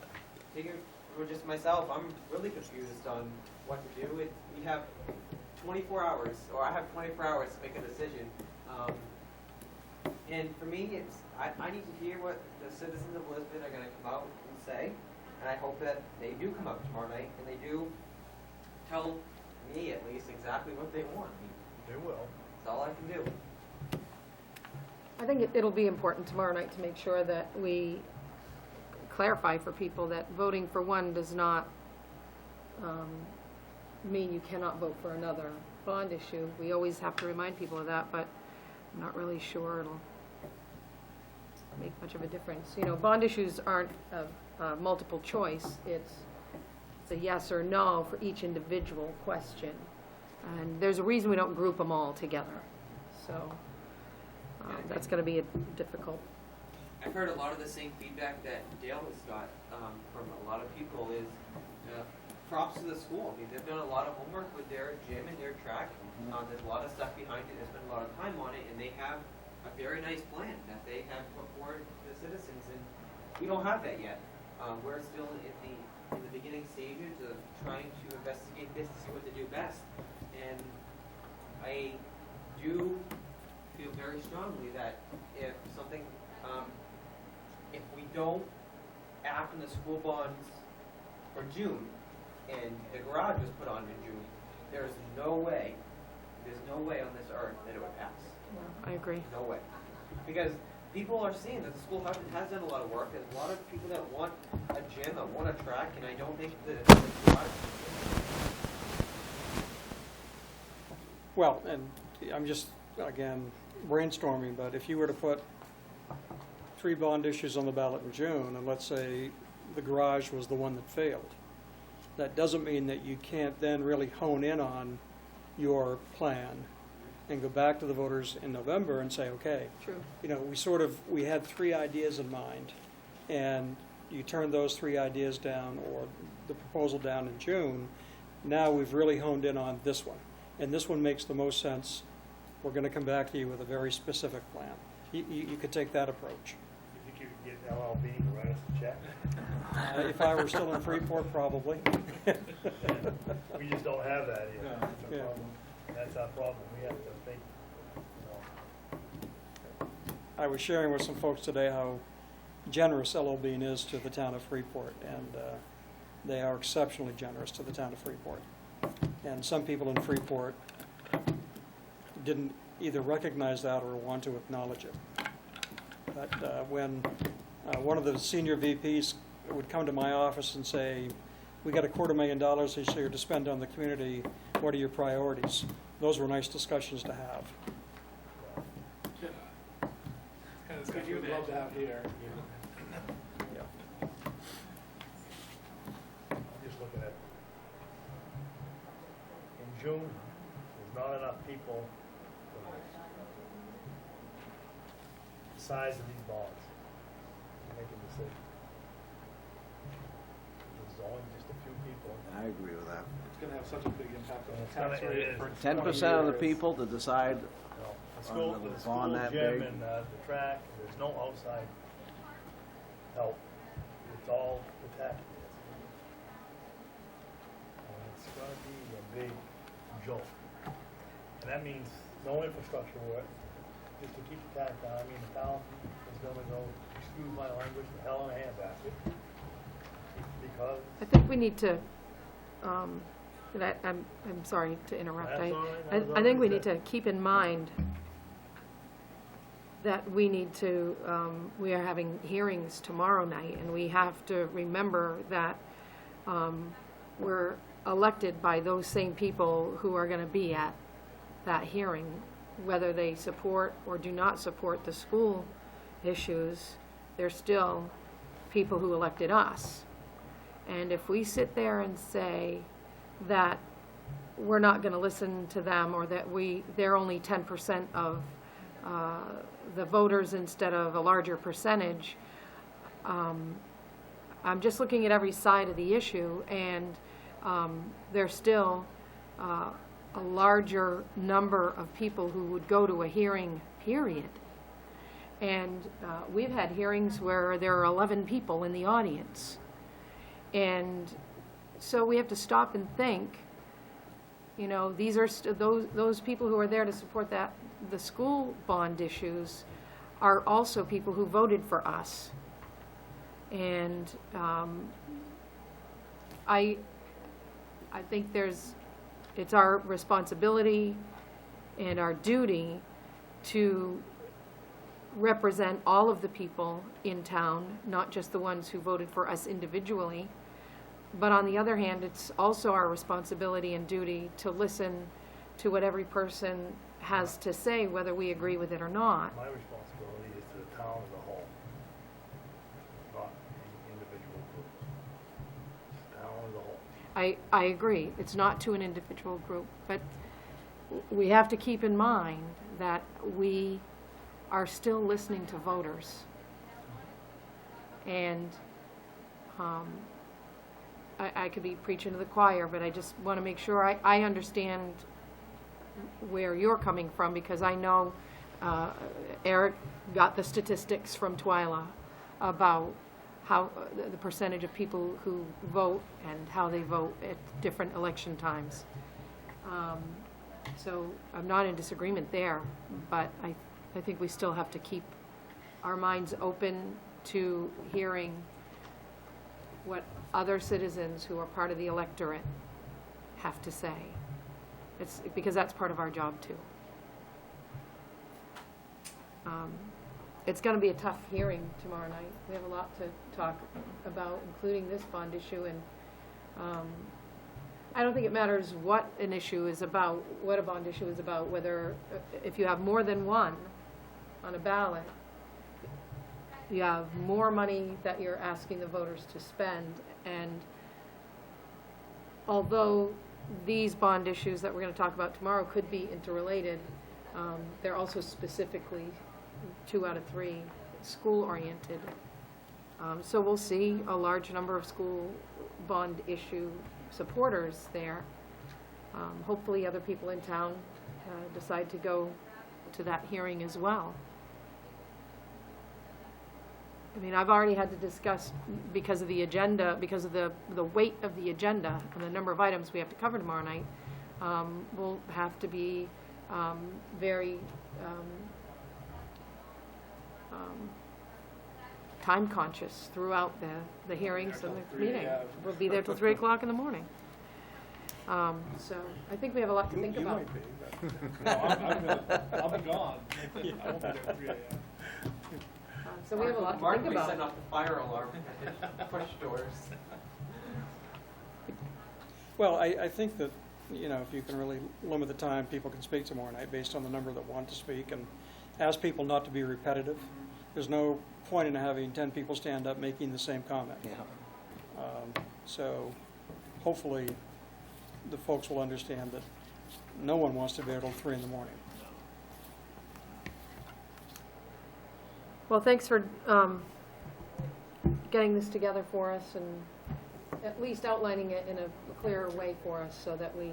G: figure, or just myself, I'm really confused on what to do. We have 24 hours, or I have 24 hours to make a decision. And for me, I need to hear what the citizens of Lisbon are going to come out and say, and I hope that they do come out tomorrow night and they do tell me at least exactly what they want.
C: They will.
G: That's all I can do.
B: I think it'll be important tomorrow night to make sure that we clarify for people that voting for one does not mean you cannot vote for another bond issue. We always have to remind people of that, but I'm not really sure it'll make much of a difference. You know, bond issues aren't a multiple choice. It's a yes or no for each individual question. And there's a reason we don't group them all together. So that's going to be a difficult.
G: I've heard a lot of the same feedback that Dale has got from a lot of people is props to the school. I mean, they've done a lot of homework with their gym and their track. There's a lot of stuff behind it. They spent a lot of time on it, and they have a very nice plan that they have put forward to the citizens. And we don't have that yet. We're still in the beginning stages of trying to investigate this to see what to do best. And I do feel very strongly that if something, if we don't act on the school bonds for June, and the garage was put on in June, there's no way on this earth that it would pass.
B: I agree.
G: No way. Because people are seeing that the school has done a lot of work. There's a lot of people that want a gym, that want a track, and I don't think that the garage.
A: Well, and I'm just, again, brainstorming, but if you were to put 3 bond issues on the ballot in June, and let's say the garage was the one that failed, that doesn't mean that you can't then really hone in on your plan and go back to the voters in November and say, okay,
B: True.
A: you know, we had 3 ideas in mind, and you turned those 3 ideas down, or the proposal down in June. Now we've really honed in on this one, and this one makes the most sense. We're going to come back to you with a very specific plan. You could take that approach.
C: You think you could get LLB to write us a check?
A: If I were still in Freeport, probably.
C: We just don't have that here.
E: Yeah, that's a
A: Yeah.
E: problem.
C: That's our problem. We have to think,
A: I was sharing with some folks today how generous LL Bean is to the town of Freeport, and they are exceptionally generous to the town of Freeport. And some people in Freeport didn't either recognize that or want to acknowledge it. But when one of the senior VPs would come to my office and say, we got $250,000 this year to spend on the community, what are your priorities? Those were nice discussions to have.
E: Kind of stuff we'd love to have here.
A: Yeah.
C: I'm just looking at, in June, there's not enough people for the size of these bonds to make a decision. There's only just a few people.
F: I agree with that.
E: It's going to have such a big impact on the
C: It's gonna-
E: tax
C: it
E: rate.
C: is.
E: for
F: 10% of the
E: 20 years.
F: people to decide.
C: No, the
F: On
C: school,
F: the
C: the school
F: bond that
C: gym
F: big.
C: and the track, there's no outside help. It's all the taxpayers. And it's gonna be a big jolt. And that means no infrastructure work, just to keep the tax down. I mean, the town is gonna go, excuse my language, the hell in a handbasket. Because,
B: I think we need to, I'm sorry to interrupt.
C: That's all right. That was
B: I think we
C: already
B: need to keep in mind that we need to, we are having hearings tomorrow night, and we have to remember that we're elected by those same people who are going to be at that hearing, whether they support or do not support the school issues. They're still people who elected us. And if we sit there and say that we're not going to listen to them, or that they're only 10% of the voters instead of a larger percentage. I'm just looking at every side of the issue, and there's still a larger number of people who would go to a hearing, period. And we've had hearings where there are 11 people in the audience. And so we have to stop and think, you know, these are those people who are there to support the school bond issues are also people who voted for us. And I think it's our responsibility and our duty to represent all of the people in town, not just the ones who voted for us individually. But on the other hand, it's also our responsibility and duty to listen to what every person has to say, whether we agree with it or not.
C: My responsibility is to the town as a whole, not individual groups. The town as a whole.
B: I agree, it's not to an individual group, but we have to keep in mind that we are still listening to voters. And I could be preaching to the choir, but I just want to make sure I understand where you're coming from, because I know Eric got the statistics from Twyla about how the percentage of people who vote and how they vote at different election times. So I'm not in disagreement there, but I think we still have to keep our minds open to hearing what other citizens who are part of the electorate have to say. It's because that's part of our job too. It's going to be a tough hearing tomorrow night. We have a lot to talk about, including this bond issue, and I don't think it matters what an issue is about, what a bond issue is about, whether if you have more than one on a ballot, you have more money that you're asking the voters to spend. And although these bond issues that we're going to talk about tomorrow could be interrelated, they're also specifically 2 out of 3 school-oriented. So we'll see a large number of school bond issue supporters there. Hopefully other people in town decide to go to that hearing as well. I mean, I've already had to discuss, because of the agenda, because of the weight of the agenda and the number of items we have to cover tomorrow night, we'll have to be very time conscious throughout the hearings and the meeting. We'll be there till 3 o'clock in the morning. So I think we have a lot to think about.
E: You might be, but no, I'll be gone. I won't be there at 3 a.m.
B: So we have a lot to
G: Mark
B: think
G: may
B: about.
G: set off the fire alarm at the push doors.
A: Well, I think that, you know, if you can really limit the time people can speak tomorrow night based on the number that want to speak, and ask people not to be repetitive. There's no point in having 10 people stand up making the same comment.
F: Yeah.
A: So hopefully the folks will understand that no one wants to be there till 3 in the morning.
B: Well, thanks for getting this together for us and at least outlining it in a clearer way for us so that we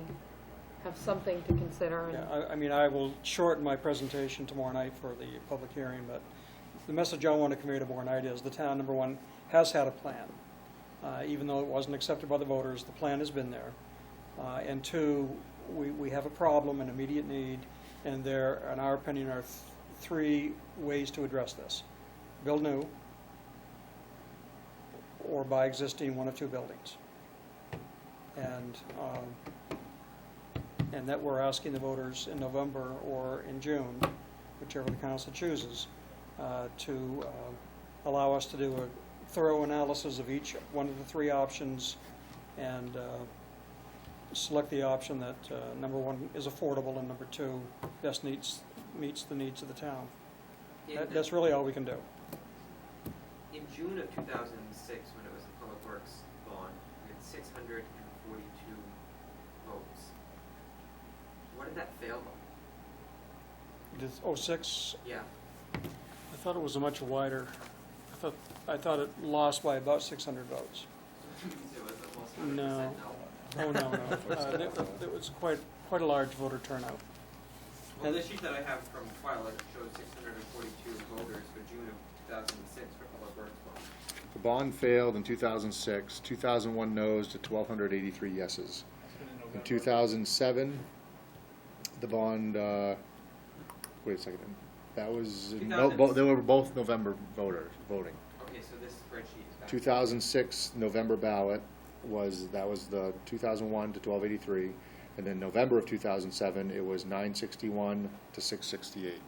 B: have something to consider. And
A: Yeah, I mean, I will shorten my presentation tomorrow night for the public hearing, but the message I want to convey tomorrow night is the town, number one, has had a plan. Even though it wasn't accepted by the voters, the plan has been there. And 2, we have a problem, an immediate need, and there, in our opinion, are 3 ways to address this. Build new, or buy existing 1 or 2 buildings. And that we're asking the voters in November or in June, whichever the council chooses, to allow us to do a thorough analysis of each one of the 3 options and select the option that, number 1, is affordable, and number 2, best meets the needs of the town. That's really all we can do.
G: In June of 2006, when it was a Public Works bond, we had 642 votes. What did that fail on?
A: '06?
G: Yeah.
A: I thought it was a much wider, I thought it lost by about 600 votes.
G: It was almost 100%
A: No.
G: no.
A: Oh, no, no. There was quite a large voter turnout.
G: Well, the sheet that I have from Twilight shows 642 voters for June of 2006 for public works bond.
H: The bond failed in 2006, 2001 no's to 1,283 yeses. In 2007, the bond, wait a second, that was, they were both November voters voting.
G: Okay, so this spreadsheet is back.
H: 2006 November ballot that was the 2001 to 1283, and then November of 2007, it was 961 to 668.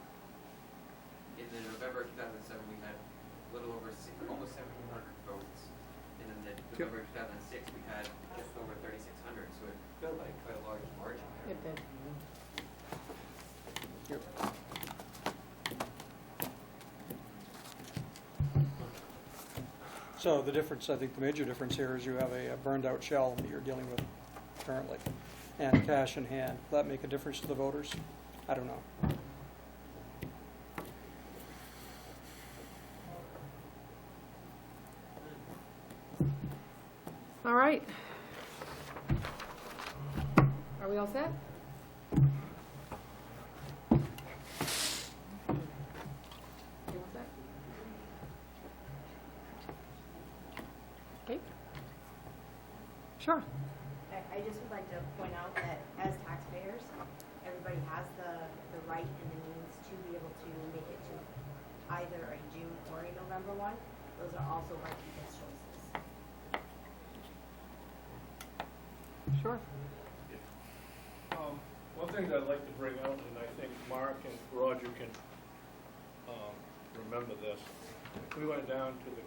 G: In the November of 2007, we had a little over almost 1,700 votes. And in the November of 2006, we had just over 3,600, so it felt like quite a large margin there.
B: It did.
A: So the difference, I think the major difference here is you have a burned out shell that you're dealing with currently, and cash in hand. Will that make a difference to the voters? I don't know.
B: All right. Are we all set? You all set? Okay. Sure.
I: I just would like to point out that as taxpayers, everybody has the right and the means to be able to make it to either a June or a November one. Those are also by people's choices.
B: Sure.
J: One thing that I'd like to bring out, and I think Mark and Roger can remember this, we went down to the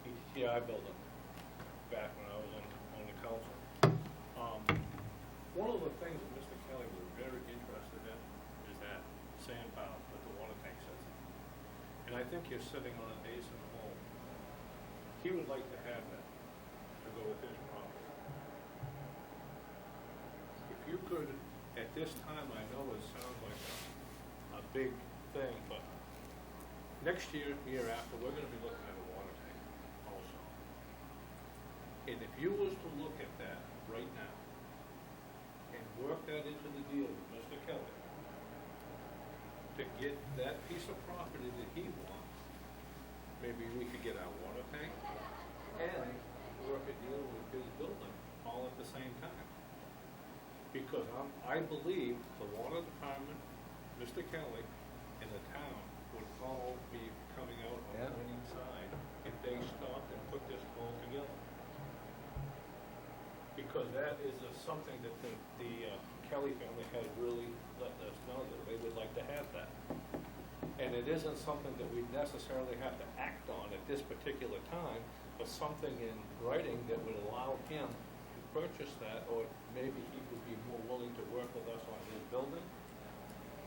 J: ETTI building back when I was on the council. One of the things that Mr. Kelly was very interested in is that sand pile that the water tank sits in. And I think you're sitting on a basin hole. He would like to have that to go with his property. If you could, at this time, I know it sounds like a big thing, but next year, year after, we're gonna be looking at a water tank also. And if you was to look at that right now and work that into the deal with Mr. Kelly to get that piece of property that he wants, maybe we could get our water tank and work a deal with his building all at the same time. Because I believe the water department, Mr. Kelly, and the town would all be coming out on the winning side if they stopped and put this all together. Because that is something that the Kelly family has really let us know that they would like to have that. And it isn't something that we necessarily have to act on at this particular time, but something in writing that would allow him to purchase that, or maybe he would be more willing to work with us on his building,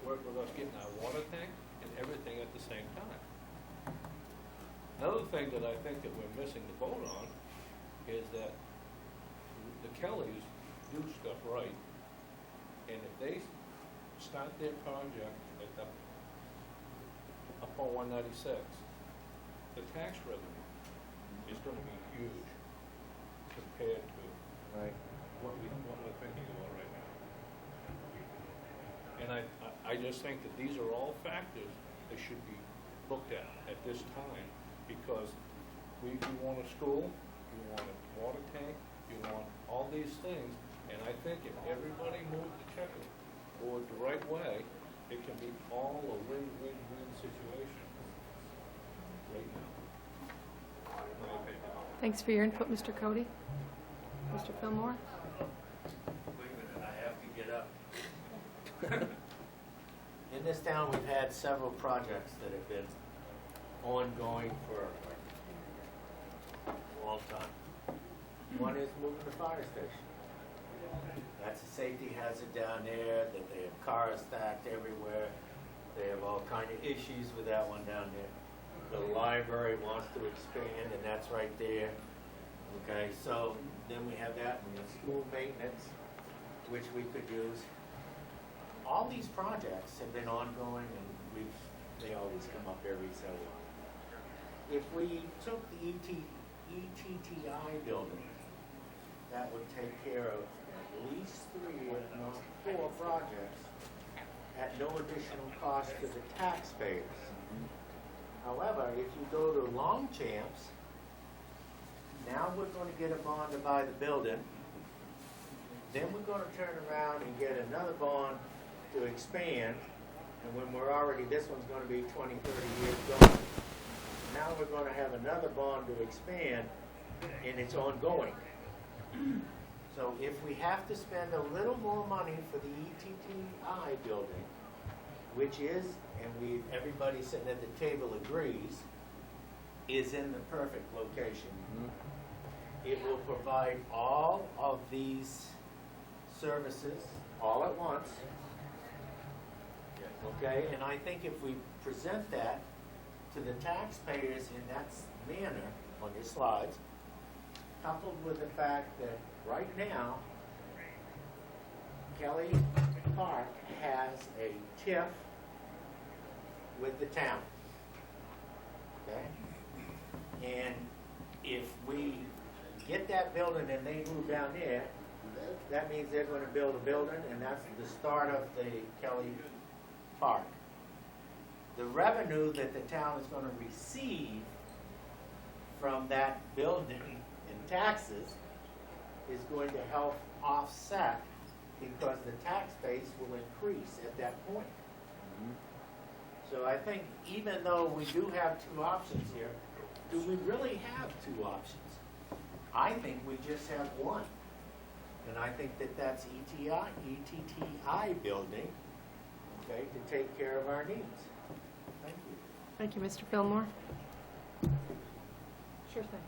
J: work with us getting our water tank, and everything at the same time. Another thing that I think that we're missing the vote on is that the Kellys do stuff right, and if they start their project at the, up on 196, the tax revenue is gonna be huge compared to what we're thinking about right now. And I just think that these are all factors that should be looked at this time, because we want a school, you want a water tank, you want all these things, and I think if everybody moved the checkerboard the right way, it can be all a win-win-win situation right now, in my opinion.
B: Thanks for your input, Mr. Cody. Mr. Fillmore?
K: Wait a minute, I have to get up. In this town, we've had several projects that have been ongoing for a long time. One is moving the fire station. That's a safety hazard down there, that they have cars stacked everywhere. They have all kind of issues with that one down there. The library wants to expand, and that's right there. Okay, so then we have that, and the school maintenance, which we could use. All all these projects have been ongoing, and they always come up every so often. If we took the ETTI building, that would take care of at least 3, if not 4 projects at no additional cost to the taxpayers. However, if you go to Longchamps, now we're going to get a bond to buy the building. Then we're going to turn around and get another bond to expand. And when we're already, this one's going to be 20, 30 years gone. Now we're going to have another bond to expand, and it's ongoing. So if we have to spend a little more money for the ETTI building, which is, and everybody sitting at the table agrees, is in the perfect location. It will provide all of these services all at once. Okay, and I think if we present that to the taxpayers in that manner on your slides, coupled with the fact that right now, Kelly Park has a TIF with the town. Okay? And if we get that building and they move down there, that means they're going to build a building, and that's the start of the Kelly Park. The revenue that the town is going to receive from that building in taxes is going to help offset, because the tax base will increase at that point. So I think even though we do have 2 options here, do we really have 2 options? I think we just have one. And I think that that's ETTI building, okay, to take care of our needs. Thank you.
B: Thank you, Mr. Fillmore. Sure thing.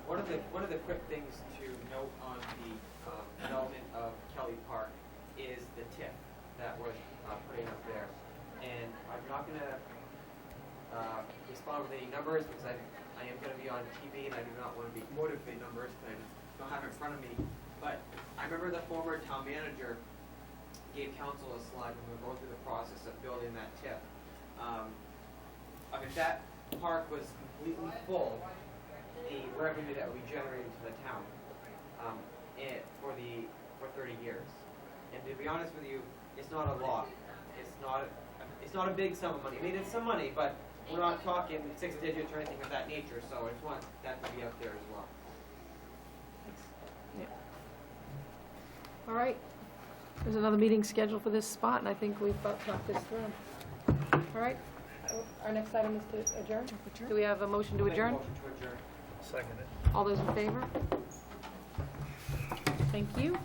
G: One of the quick things to note on the development of Kelly Park is the TIF that we're putting up there. And I'm not going to respond with any numbers, because I am going to be on TV and I do not want to be quoted with numbers that I don't have in front of me. But I remember the former town manager gave council a slide when we were going through the process of building that TIF. If that park was completely full, the revenue that we generated to the town for 30 years. And to be honest with you, it's not a lot. It's not a big sum of money. I mean, it's some money, but we're not talking 6 digits or anything of that nature. So I just want that to be up there as well.
B: Yeah. All right. There's another meeting scheduled for this spot, and I think we've talked this through. All right. Our next item is to adjourn. Do we have a motion to adjourn?
G: Motion to adjourn.
C: Second it.
B: All those in favor? Thank you.